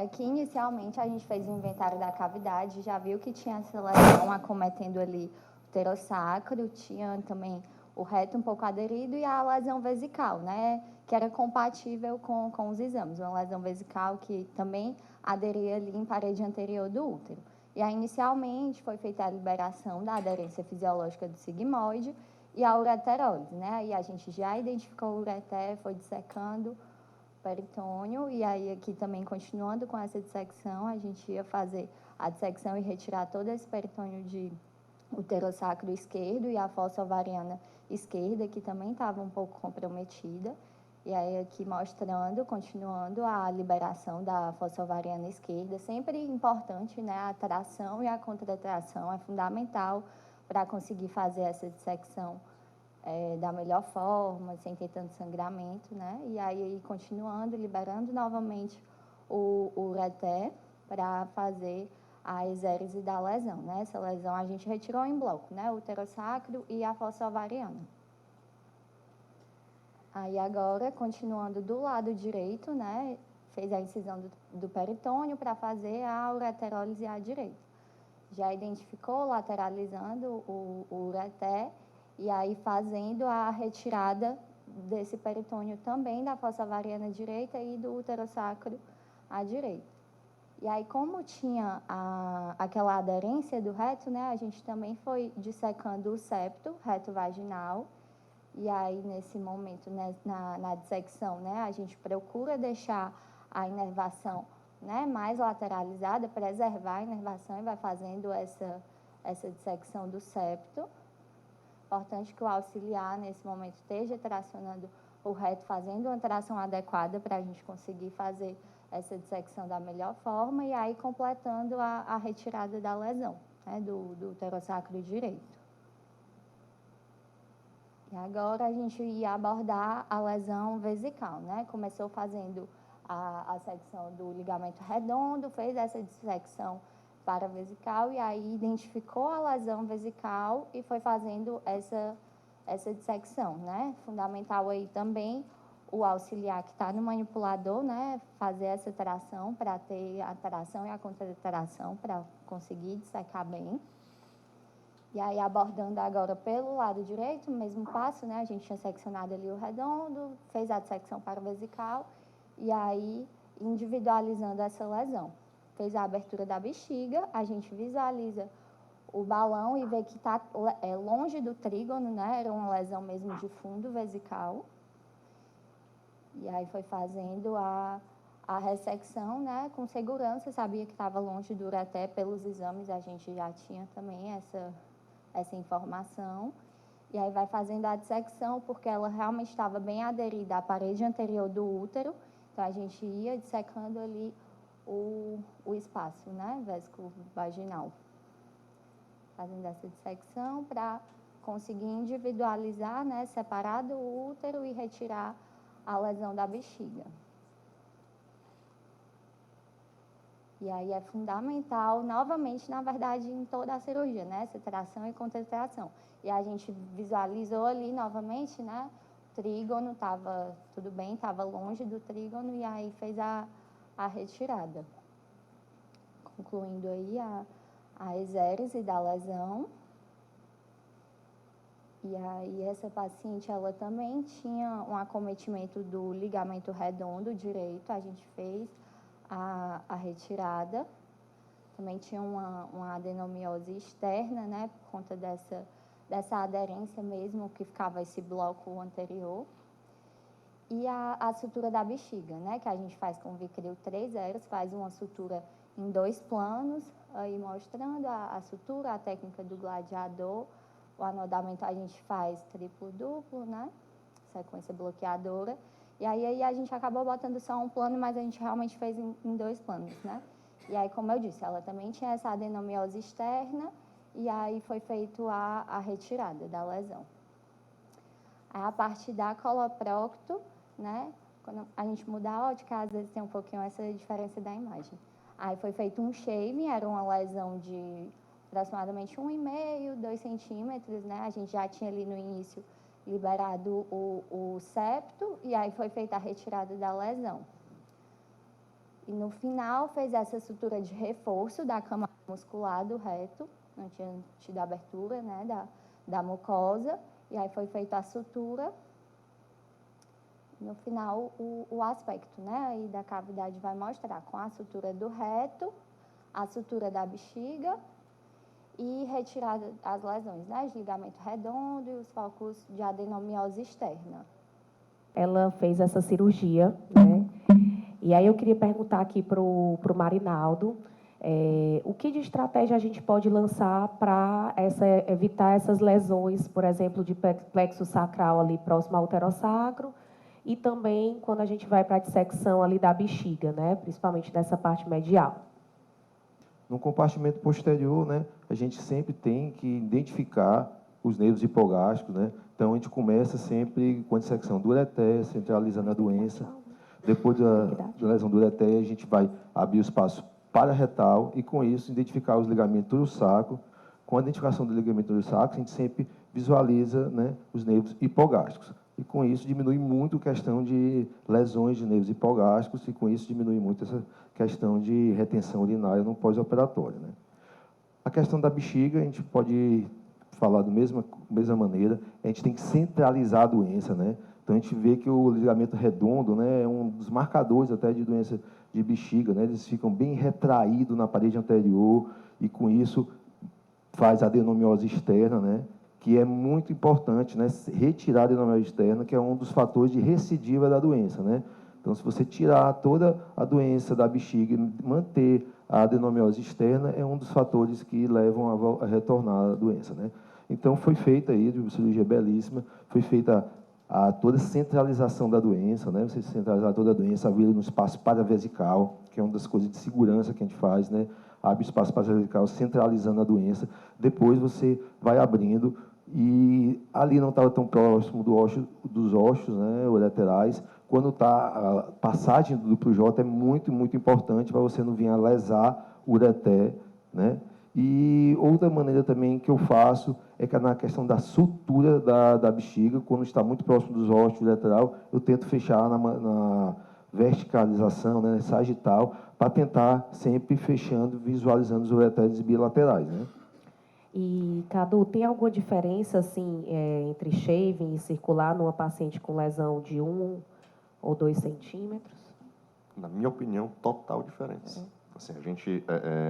Aqui, inicialmente, a gente fez o inventário da cavidade, já viu que tinha essa lesão acometendo ali o uterossacro, tinha também o reto um pouco aderido e a lesão vesical, né, que era compatível com os exames, uma lesão vesical que também aderia ali em parede anterior do útero. E aí, inicialmente, foi feita a liberação da aderência fisiológica do sigmoide e a ureterólise, né, e a gente já identificou o ureter, foi dissecando o peritônio, e aí aqui também, continuando com essa dissecção, a gente ia fazer a dissecção e retirar todo esse peritônio de uterossacro esquerdo e a fossa ovariana esquerda, que também estava um pouco comprometida. E aí aqui mostrando, continuando a liberação da fossa ovariana esquerda, sempre importante, né, a tração e a contratração é fundamental para conseguir fazer essa dissecção da melhor forma, sem ter tanto sangramento, né? E aí continuando, liberando novamente o ureter para fazer a exérese da lesão, né? Essa lesão a gente retirou em bloco, né? O uterossacro e a fossa ovariana. Aí agora, continuando do lado direito, né? Fez a incisão do peritônio para fazer a ureterólise à direita. Já identificou, lateralizando o ureter e aí fazendo a retirada desse peritônio também da fossa ovariana direita e do uterossacro à direita. E aí, como tinha aquela aderência do reto, né, a gente também foi dissecando o septo reto vaginal. E aí, nesse momento, né, na dissecção, né, a gente procura deixar a inervação, né, mais lateralizada, preservar a inervação e vai fazendo essa dissecção do septo. Importante que o auxiliar, nesse momento, esteja tracionando o reto, fazendo uma tração adequada para a gente conseguir fazer essa dissecção da melhor forma e aí completando a retirada da lesão, né, do uterossacro direito. E agora a gente ia abordar a lesão vesical, né? Começou fazendo a secção do ligamento redondo, fez essa dissecção para a vesical e aí identificou a lesão vesical e foi fazendo essa dissecção, né? Fundamental aí também o auxiliar que está no manipulador, né, fazer essa tração para ter a tração e a contratração para conseguir dissecar bem. E aí, abordando agora pelo lado direito, o mesmo passo, né, a gente tinha seccionado ali o redondo, fez a dissecção para-vesical e aí individualizando essa lesão. Fez a abertura da bexiga, a gente visualiza o balão e vê que está longe do trígono, né, era uma lesão mesmo de fundo vesical. E aí foi fazendo a ressecção, né, com segurança, sabia que estava longe do ureter, pelos exames a gente já tinha também essa informação. E aí vai fazendo a dissecção, porque ela realmente estava bem aderida à parede anterior do útero, então a gente ia dissecando ali o espaço, né, vésico-vaginal. Fazendo essa dissecção para conseguir individualizar, né, separar do útero e retirar a lesão da bexiga. E aí é fundamental, novamente, na verdade, em toda a cirurgia, né? Essa tração e contratração. E a gente visualizou ali novamente, né? O trígono estava tudo bem, estava longe do trígono e aí fez a retirada. Concluindo aí a exérese da lesão. E aí essa paciente, ela também tinha um acometimento do ligamento redondo direito, a gente fez a retirada. Também tinha uma adenomiose externa, né, por conta dessa aderência mesmo, que ficava esse bloco anterior. E a sutura da bexiga, né, que a gente faz com Vicryl 3 faz uma sutura em 2 planos, aí mostrando a sutura, a técnica do gladiador. O anodamento a gente faz triplo-duplo, né? Sequência bloqueadora. E aí a gente acabou botando só um plano, mas a gente realmente fez em 2 planos, né? E aí, como eu disse, ela também tinha essa adenomiose externa e aí foi feito a retirada da lesão. Aí, a parte da coloprocto, né? Quando a gente muda a ótica, às vezes tem um pouquinho essa diferença da imagem. Aí foi feito um shave, era uma lesão de aproximadamente 1,5, 2 centímetros, né? A gente já tinha ali no início liberado o septo e aí foi feita a retirada da lesão. E no final fez essa sutura de reforço da camada muscular do reto, não tinha tido abertura, né, da mucosa, e aí foi feita a sutura. No final o aspecto, né, aí da cavidade vai mostrar com a sutura do reto, a sutura da bexiga, e retirada as lesões, né, de ligamento redondo e os focos de adenomiose externa. Ela fez essa cirurgia, né? E aí eu queria perguntar aqui para o Marinaldo, o que de estratégia a gente pode lançar para evitar essas lesões, por exemplo, de plexo sacral ali próximo ao uterossacro, e também quando a gente vai para a dissecção ali da bexiga, né, principalmente nessa parte medial. No compartimento posterior, né, a gente sempre tem que identificar os nervos hipogástricos, né? Então, a gente começa sempre com a dissecção do ureter, centralizando a doença. Depois da lesão do ureter, a gente vai abrir o espaço pararetal e, com isso, identificar os ligamentos do sacro. Com a identificação do ligamento do sacro, a gente sempre visualiza, né, os nervos hipogástricos. E, com isso, diminui muito a questão de lesões de nervos hipogástricos e, com isso, diminui muito essa questão de retenção urinária no pós-operatório, né? A questão da bexiga, a gente pode falar da mesma maneira, a gente tem que centralizar a doença, né? Então, a gente vê que o ligamento redondo, né, é um dos marcadores até de doença de bexiga, né? Eles ficam bem retraídos na parede anterior e, com isso, faz a adenomiose externa, né? Que é muito importante, né? Retirar a adenomiose externa, que é um dos fatores de recidiva da doença, né? Então, se você tirar toda a doença da bexiga e manter a adenomiose externa, é um dos fatores que levam a retornar a doença, né? Então, foi feita aí, de uma cirurgia belíssima, foi feita toda a centralização da doença, né? Você centralizar toda a doença, abrir no espaço paravesical, que é uma das coisas de segurança que a gente faz, né? Abre o espaço paravesical, centralizando a doença. Depois você vai abrindo e ali não estava tão próximo dos ossos, né, ureterais. Quando está a passagem do duplo J é muito, muito importante para você não vir a lesar o ureter, né? E outra maneira também que eu faço é que na questão da sutura da bexiga, quando está muito próximo dos ossos lateral, eu tento fechar na verticalização, né, sagital, para tentar sempre fechando, visualizando os ureteres bilaterais, né? E, Cadu, tem alguma diferença assim entre shaving e circular numa paciente com lesão de 1 ou 2 centímetros? Na minha opinião, total diferença. Assim, a gente,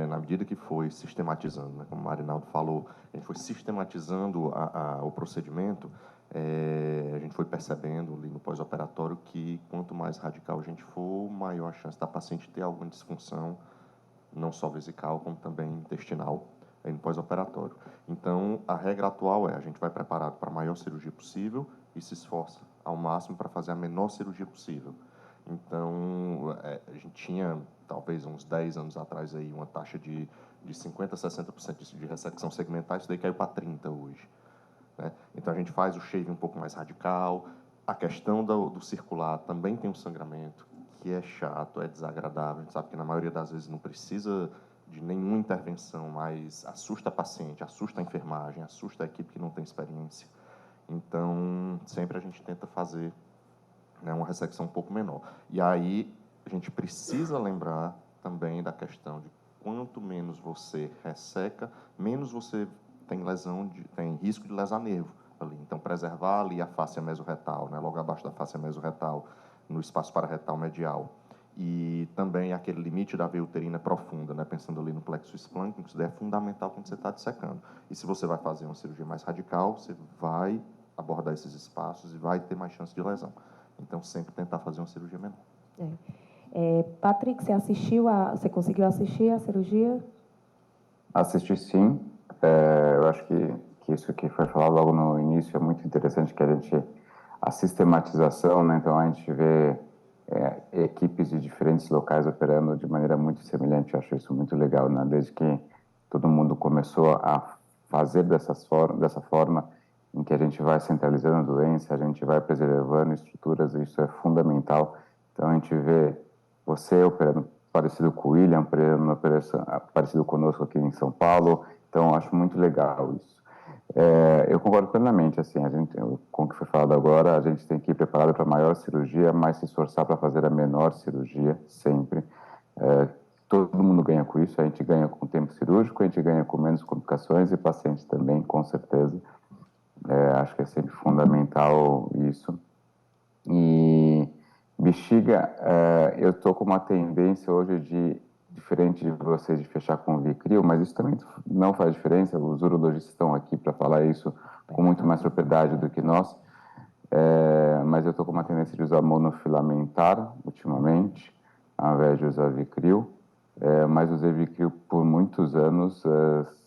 na medida que foi sistematizando, né, como o Marinaldo falou, a gente foi sistematizando o procedimento, a gente foi percebendo ali no pós-operatório que quanto mais radical a gente for, maior a chance da paciente ter alguma disfunção, não só vesical, como também intestinal, aí no pós-operatório. Então, a regra atual a gente vai preparado para a maior cirurgia possível e se esforça ao máximo para fazer a menor cirurgia possível. Então, a gente tinha, talvez uns 10 anos atrás, aí, uma taxa de 50% a 60% de ressecção segmentar, isso daí caiu para 30% hoje, né? Então, a gente faz o shave um pouco mais radical. A questão do circular também tem um sangramento, que é chato, é desagradável. A gente sabe que, na maioria das vezes, não precisa de nenhuma intervenção, mas assusta a paciente, assusta a enfermagem, assusta a equipe que não tem experiência. Então, sempre a gente tenta fazer, né, uma ressecção um pouco menor. E aí, a gente precisa lembrar também da questão de quanto menos você resseca, menos você tem tem risco de lesar nervo ali. Então, preservar ali a fáscia mesorretal, né, logo abaixo da fáscia mesorretal, no espaço pararretal medial. E também aquele limite da veia uterina profunda, né, pensando ali no plexus splanchnium, isso daí é fundamental quando você está dissecando. E se você vai fazer uma cirurgia mais radical, você vai abordar esses espaços e vai ter mais chance de lesão. Então, sempre tentar fazer uma cirurgia menor. Patrick, você conseguiu assistir a cirurgia? Assisti sim. Eu acho que isso que foi falado logo no início é muito interessante, que a sistematização, né? Então, a gente vê equipes de diferentes locais operando de maneira muito semelhante. Eu acho isso muito legal, né? Desde que todo mundo começou a fazer dessa forma, em que a gente vai centralizando a doença, a gente vai preservando estruturas, isso é fundamental. Então, a gente vê você operando parecido com o William, parecido conosco aqui em São Paulo, então, acho muito legal isso. Eu concordo plenamente, assim, com o que foi falado agora, a gente tem que ir preparado para a maior cirurgia, mas se esforçar para fazer a menor cirurgia, sempre. Todo mundo ganha com isso, a gente ganha com o tempo cirúrgico, a gente ganha com menos complicações e pacientes também, com certeza. Acho que é sempre fundamental isso. E bexiga, eu estou com uma tendência hoje diferente de vocês, de fechar com o Vicryl, mas isso também não faz diferença, os urologistas estão aqui para falar isso com muito mais propriedade do que nós, mas eu estou com uma tendência de usar monofilamentar ultimamente, ao invés de usar Vicryl. Mas usei Vicryl por muitos anos,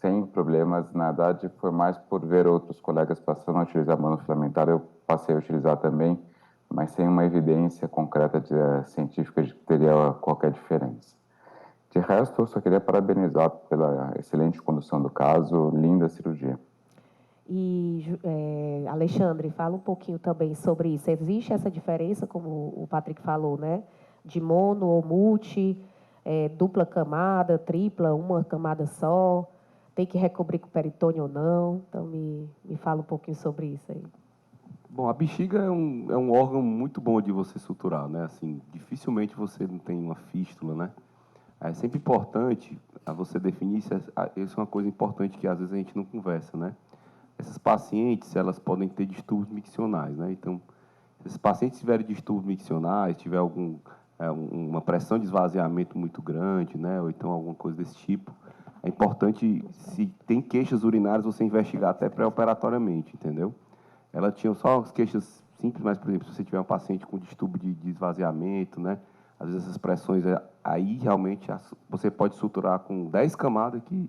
sem problemas. Na verdade, foi mais por ver outros colegas passando a utilizar monofilamentar, eu passei a utilizar também, mas sem uma evidência concreta científica de que teria qualquer diferença. De resto, eu só queria parabenizar pela excelente condução do caso, linda cirurgia. E, Alexandre, fala um pouquinho também sobre isso. Existe essa diferença, como o Patrick falou, né, de mono ou multi, dupla camada, tripla, uma camada só, tem que recobrir com peritônio ou não? Então, me fala um pouquinho sobre isso aí. Bom, a bexiga é um órgão muito bom de você suturar, né? Assim, dificilmente você não tem uma fístula, né? É sempre importante você definir, isso é uma coisa importante que às vezes a gente não conversa, né? Essas pacientes, elas podem ter distúrbios miccionais, né? Então, se esses pacientes tiverem distúrbios miccionais, tiver uma pressão de esvaziamento muito grande, né? Ou então alguma coisa desse tipo, é importante, se tem queixas urinárias, você investigar até pré-operatoriamente, entendeu? Ela tinha só as queixas simples, mas, por exemplo, se você tiver um paciente com distúrbio de esvaziamento, né? Às vezes essas pressões, aí realmente você pode suturar com 10 camadas que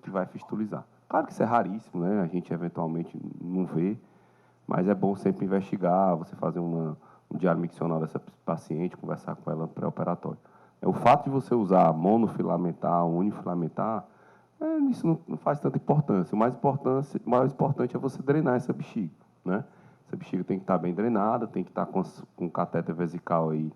vai fistulizar. Claro que isso é raríssimo, né? A gente eventualmente não vê, mas é bom sempre investigar, você fazer um diário miccional dessa paciente, conversar com ela pré-operatório. O fato de você usar monofilamentar, unifilamentar, isso não faz tanta importância. O mais importante é você drenar essa bexiga, né? Essa bexiga tem que estar bem drenada, tem que estar com um catéter vesical aí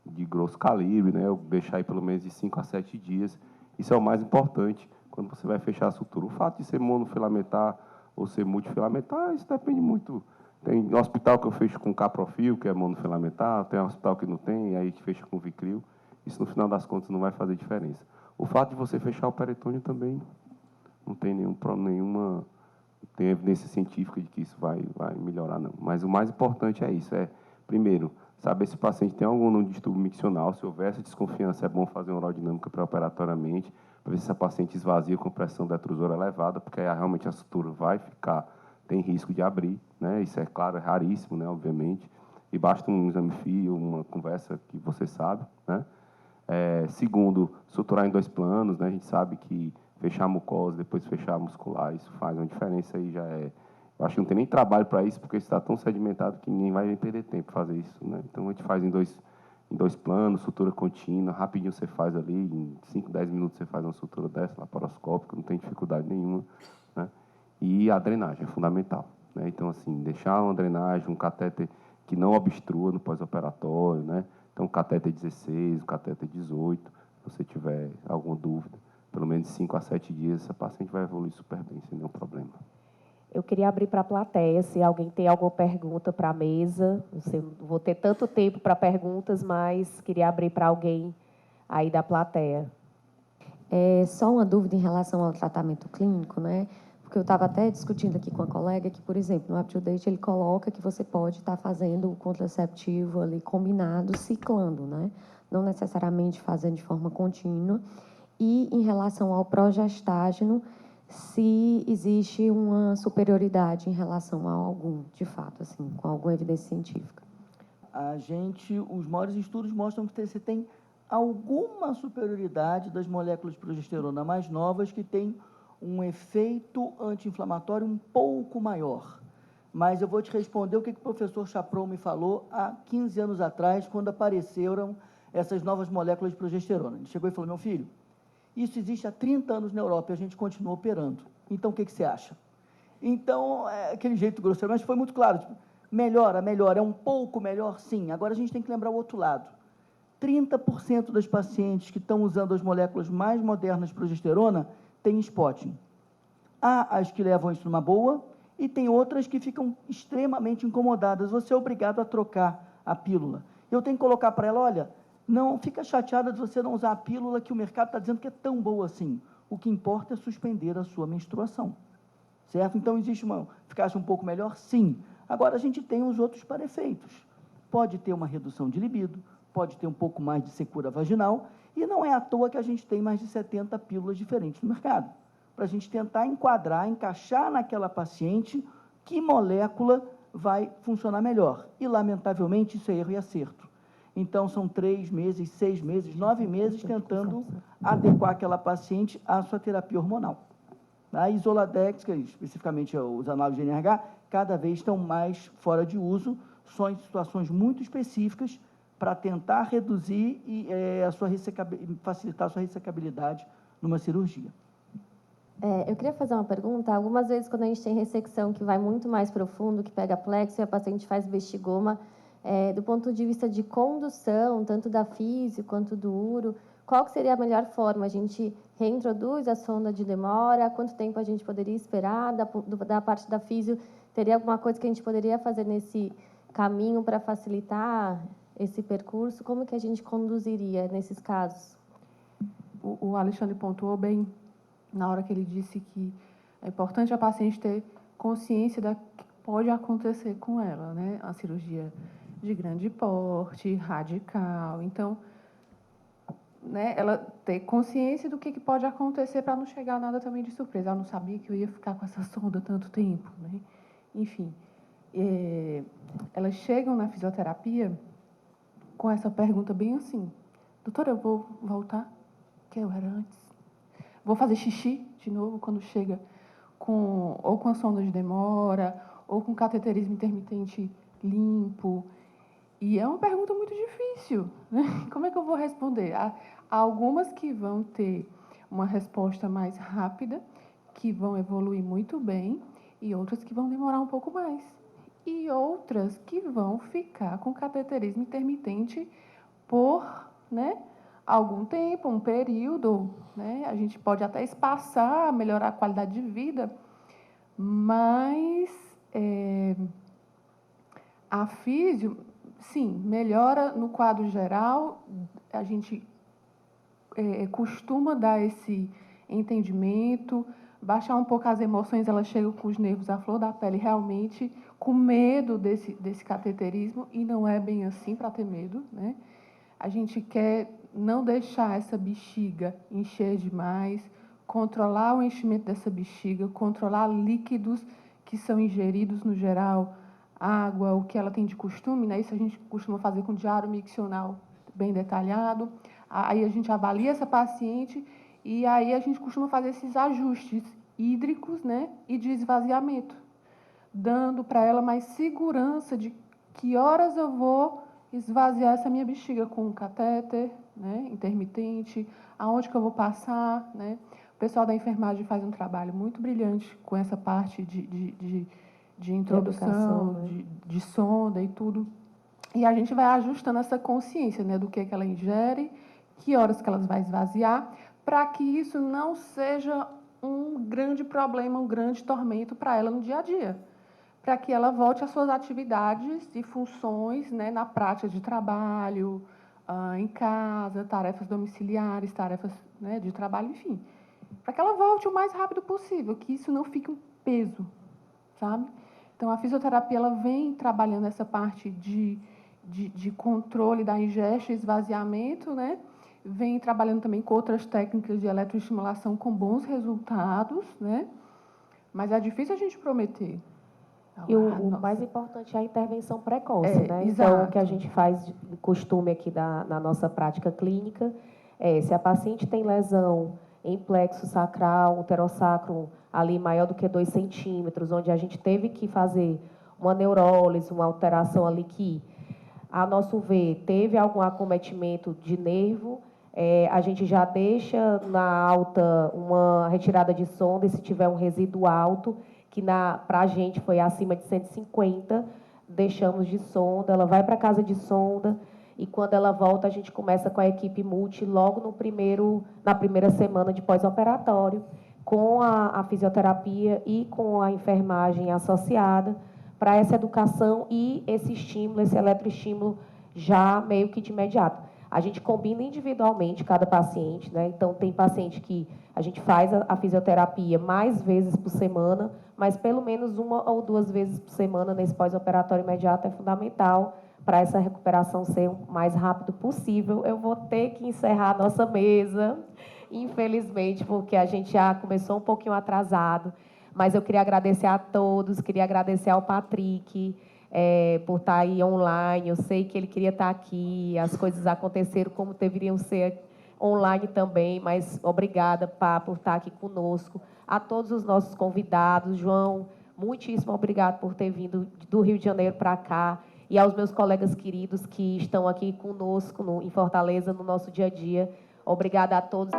de grosso calibre, né? Eu deixar aí pelo menos de 5 a 7 dias Isso é o mais importante quando você vai fechar a sutura. O fato de ser monofilamentar ou ser multifilamentar, isso depende muito. Tem hospital que eu fecho com caprofil, que é monofilamentar, tem hospital que não tem, e aí te fecha com vicril. Isso, no final das contas, não vai fazer diferença. O fato de você fechar o peritônio também não tem nenhuma tem evidência científica de que isso vai melhorar, não. Mas o mais importante é isso, primeiro, saber se o paciente tem algum distúrbio miccional. Se houver essa desconfiança, é bom fazer uma urodinâmica pré-operatoriamente, para ver se a paciente esvazia com pressão detrusora elevada, porque aí realmente a sutura vai ficar, tem risco de abrir, né? Isso é claro, é raríssimo, né, obviamente, e basta um exame fio, uma conversa que você sabe, né? Segundo, suturar em 2 planos, né? A gente sabe que fechar a mucosa, depois fechar a muscular, isso faz uma diferença aí, eu acho que não tem nem trabalho para isso, porque está tão sedimentado que ninguém vai perder tempo para fazer isso, né? Então, a gente faz em dois planos, sutura contínua, rapidinho você faz ali, em 5, 10 minutos você faz uma sutura dessa, laparoscópica, não tem dificuldade nenhuma, né? E a drenagem é fundamental, né? Então, assim, deixar uma drenagem, um catéter que não obstrua no pós-operatório, né? Então, o catéter 16, o catéter 18, se você tiver alguma dúvida, pelo menos 5 a 7 dias, essa paciente vai evoluir super bem, sem nenhum problema. Eu queria abrir para a plateia, se alguém tem alguma pergunta para a mesa. Não vou ter tanto tempo para perguntas, mas queria abrir para alguém aí da plateia. Só uma dúvida em relação ao tratamento clínico, né? Porque eu estava até discutindo aqui com a colega que, por exemplo, no UpToDate ele coloca que você pode estar fazendo o contraceptivo ali combinado, ciclando, né? Não necessariamente fazendo de forma contínua. E em relação ao progestágeno, se existe uma superioridade em relação a algum, de fato, assim, com alguma evidência científica. Os maiores estudos mostram que você tem alguma superioridade das moléculas de progesterona mais novas que tem um efeito anti-inflamatório um pouco maior. Mas eu vou te responder o que o professor Chapron me falou há 15 anos atrás, quando apareceram essas novas moléculas de progesterona. Ele chegou e falou, meu filho, isso existe há 30 anos na Europa e a gente continua operando. Então, o que você acha? Então, aquele jeito grosseiro, mas foi muito claro. Tipo, melhora, é um pouco melhor, sim. Agora, a gente tem que lembrar o outro lado. 30% das pacientes que estão usando as moléculas mais modernas de progesterona têm spotting. Há as que levam isso numa boa e tem outras que ficam extremamente incomodadas. Você é obrigado a trocar a pílula. Eu tenho que colocar para ela, olha, não fica chateada de você não usar a pílula que o mercado está dizendo que é tão boa assim. O que importa é suspender a sua menstruação. Certo? Então, existe ficasse um pouco melhor? Sim. Agora, a gente tem os outros parefeitos. Pode ter uma redução de libido, pode ter um pouco mais de secura vaginal, e não é à toa que a gente tem mais de 70 pílulas diferentes no mercado, para a gente tentar enquadrar, encaixar naquela paciente que molécula vai funcionar melhor. E, lamentavelmente, isso é erro e acerto. Então, são 3 meses, 6 meses, 9 meses tentando adequar aquela paciente à sua terapia hormonal. A Isoladex, que é especificamente os análogos de NRH, cada vez estão mais fora de uso, só em situações muito específicas, para tentar reduzir e facilitar a sua ressecabilidade numa cirurgia. Eu queria fazer uma pergunta. Algumas vezes, quando a gente tem ressecção que vai muito mais profundo, que pega plexo e a paciente faz vestigoma, do ponto de vista de condução, tanto da físio quanto do uro, qual que seria a melhor forma? A gente reintroduz a sonda de demora? Quanto tempo a gente poderia esperar? Da parte da físio, teria alguma coisa que a gente poderia fazer nesse caminho para facilitar esse percurso? Como que a gente conduziria nesses casos? O Alexandre pontuou bem na hora que ele disse que é importante a paciente ter consciência da que pode acontecer com ela, né? A cirurgia de grande porte, radical. Então, né, ela ter consciência do que pode acontecer para não chegar nada também de surpresa. Ela não sabia que eu ia ficar com essa sonda tanto tempo, né? Enfim, elas chegam na fisioterapia com essa pergunta bem assim: doutora, eu vou voltar? Que eu era antes? Vou fazer xixi de novo quando chega ou com a sonda de demora, ou com cateterismo intermitente limpo? E é uma pergunta muito difícil, né? Como é que eu vou responder? Há algumas que vão ter uma resposta mais rápida, que vão evoluir muito bem, e outras que vão demorar um pouco mais. E outras que vão ficar com cateterismo intermitente por, né, algum tempo, um período, né? A gente pode até espaçar, melhorar a qualidade de vida, mas a físio, sim, melhora no quadro geral. A gente costuma dar esse entendimento, baixar um pouco as emoções, elas chegam com os nervos à flor da pele, realmente com medo desse cateterismo, e não é bem assim para ter medo, né? A gente quer não deixar essa bexiga encher demais, controlar o enchimento dessa bexiga, controlar líquidos que são ingeridos no geral, água, o que ela tem de costume, né? Isso a gente costuma fazer com diário miccional bem detalhado. Aí a gente avalia essa paciente e aí a gente costuma fazer esses ajustes hídricos, né? E de esvaziamento, dando para ela mais segurança de que horas eu vou esvaziar essa minha bexiga com um catéter, né, intermitente, aonde que eu vou passar, né? O pessoal da enfermagem faz um trabalho muito brilhante com essa parte de introdução, né? de sonda e tudo. E a gente vai ajustando essa consciência, né, do que ela ingere, que horas que ela vai esvaziar, para que isso não seja um grande problema, um grande tormento para ela no dia a dia, para que ela volte às suas atividades e funções, né, na prática de trabalho, em casa, tarefas domiciliares, tarefas, né, de trabalho, enfim. Para que ela volte o mais rápido possível, que isso não fique um peso, sabe? Então, a fisioterapia ela vem trabalhando essa parte de controle da ingesta e esvaziamento, né? Vem trabalhando também com outras técnicas de eletroestimulação com bons resultados, né? Mas é difícil a gente prometer. E o mais importante é a intervenção precoce, né? Exato. Então, o que a gente faz de costume aqui na nossa prática clínica é, se a paciente tem lesão em plexo sacral, uterossacro, ali maior do que 2 centímetros, onde a gente teve que fazer uma neurólise, uma alteração ali que, a nosso ver, teve algum acometimento de nervo, a gente já deixa na alta uma retirada de sonda, e se tiver um resíduo alto, que para a gente foi acima de 150, deixamos de sonda, ela vai para a casa de sonda, e quando ela volta, a gente começa com a equipe multi logo na primeira semana de pós-operatório, com a fisioterapia e com a enfermagem associada, para essa educação e esse estímulo, esse eletroestímulo já meio que de imediato. A gente combina individualmente cada paciente, né? Então, tem paciente que a gente faz a fisioterapia mais vezes por semana, mas pelo menos 1 ou 2 vezes por semana nesse pós-operatório imediato é fundamental para essa recuperação ser o mais rápido possível. Eu vou ter que encerrar a nossa mesa, infelizmente, porque a gente já começou um pouquinho atrasado, mas eu queria agradecer a todos, queria agradecer ao Patrick, por estar aí online. Eu sei que ele queria estar aqui, as coisas aconteceram como deveriam ser online também, mas obrigada, Pá, por estar aqui conosco. A todos os nossos convidados, João, muitíssimo obrigado por ter vindo do Rio de Janeiro para cá, e aos meus colegas queridos que estão aqui conosco em Fortaleza, no nosso dia a dia. Obrigada a todos.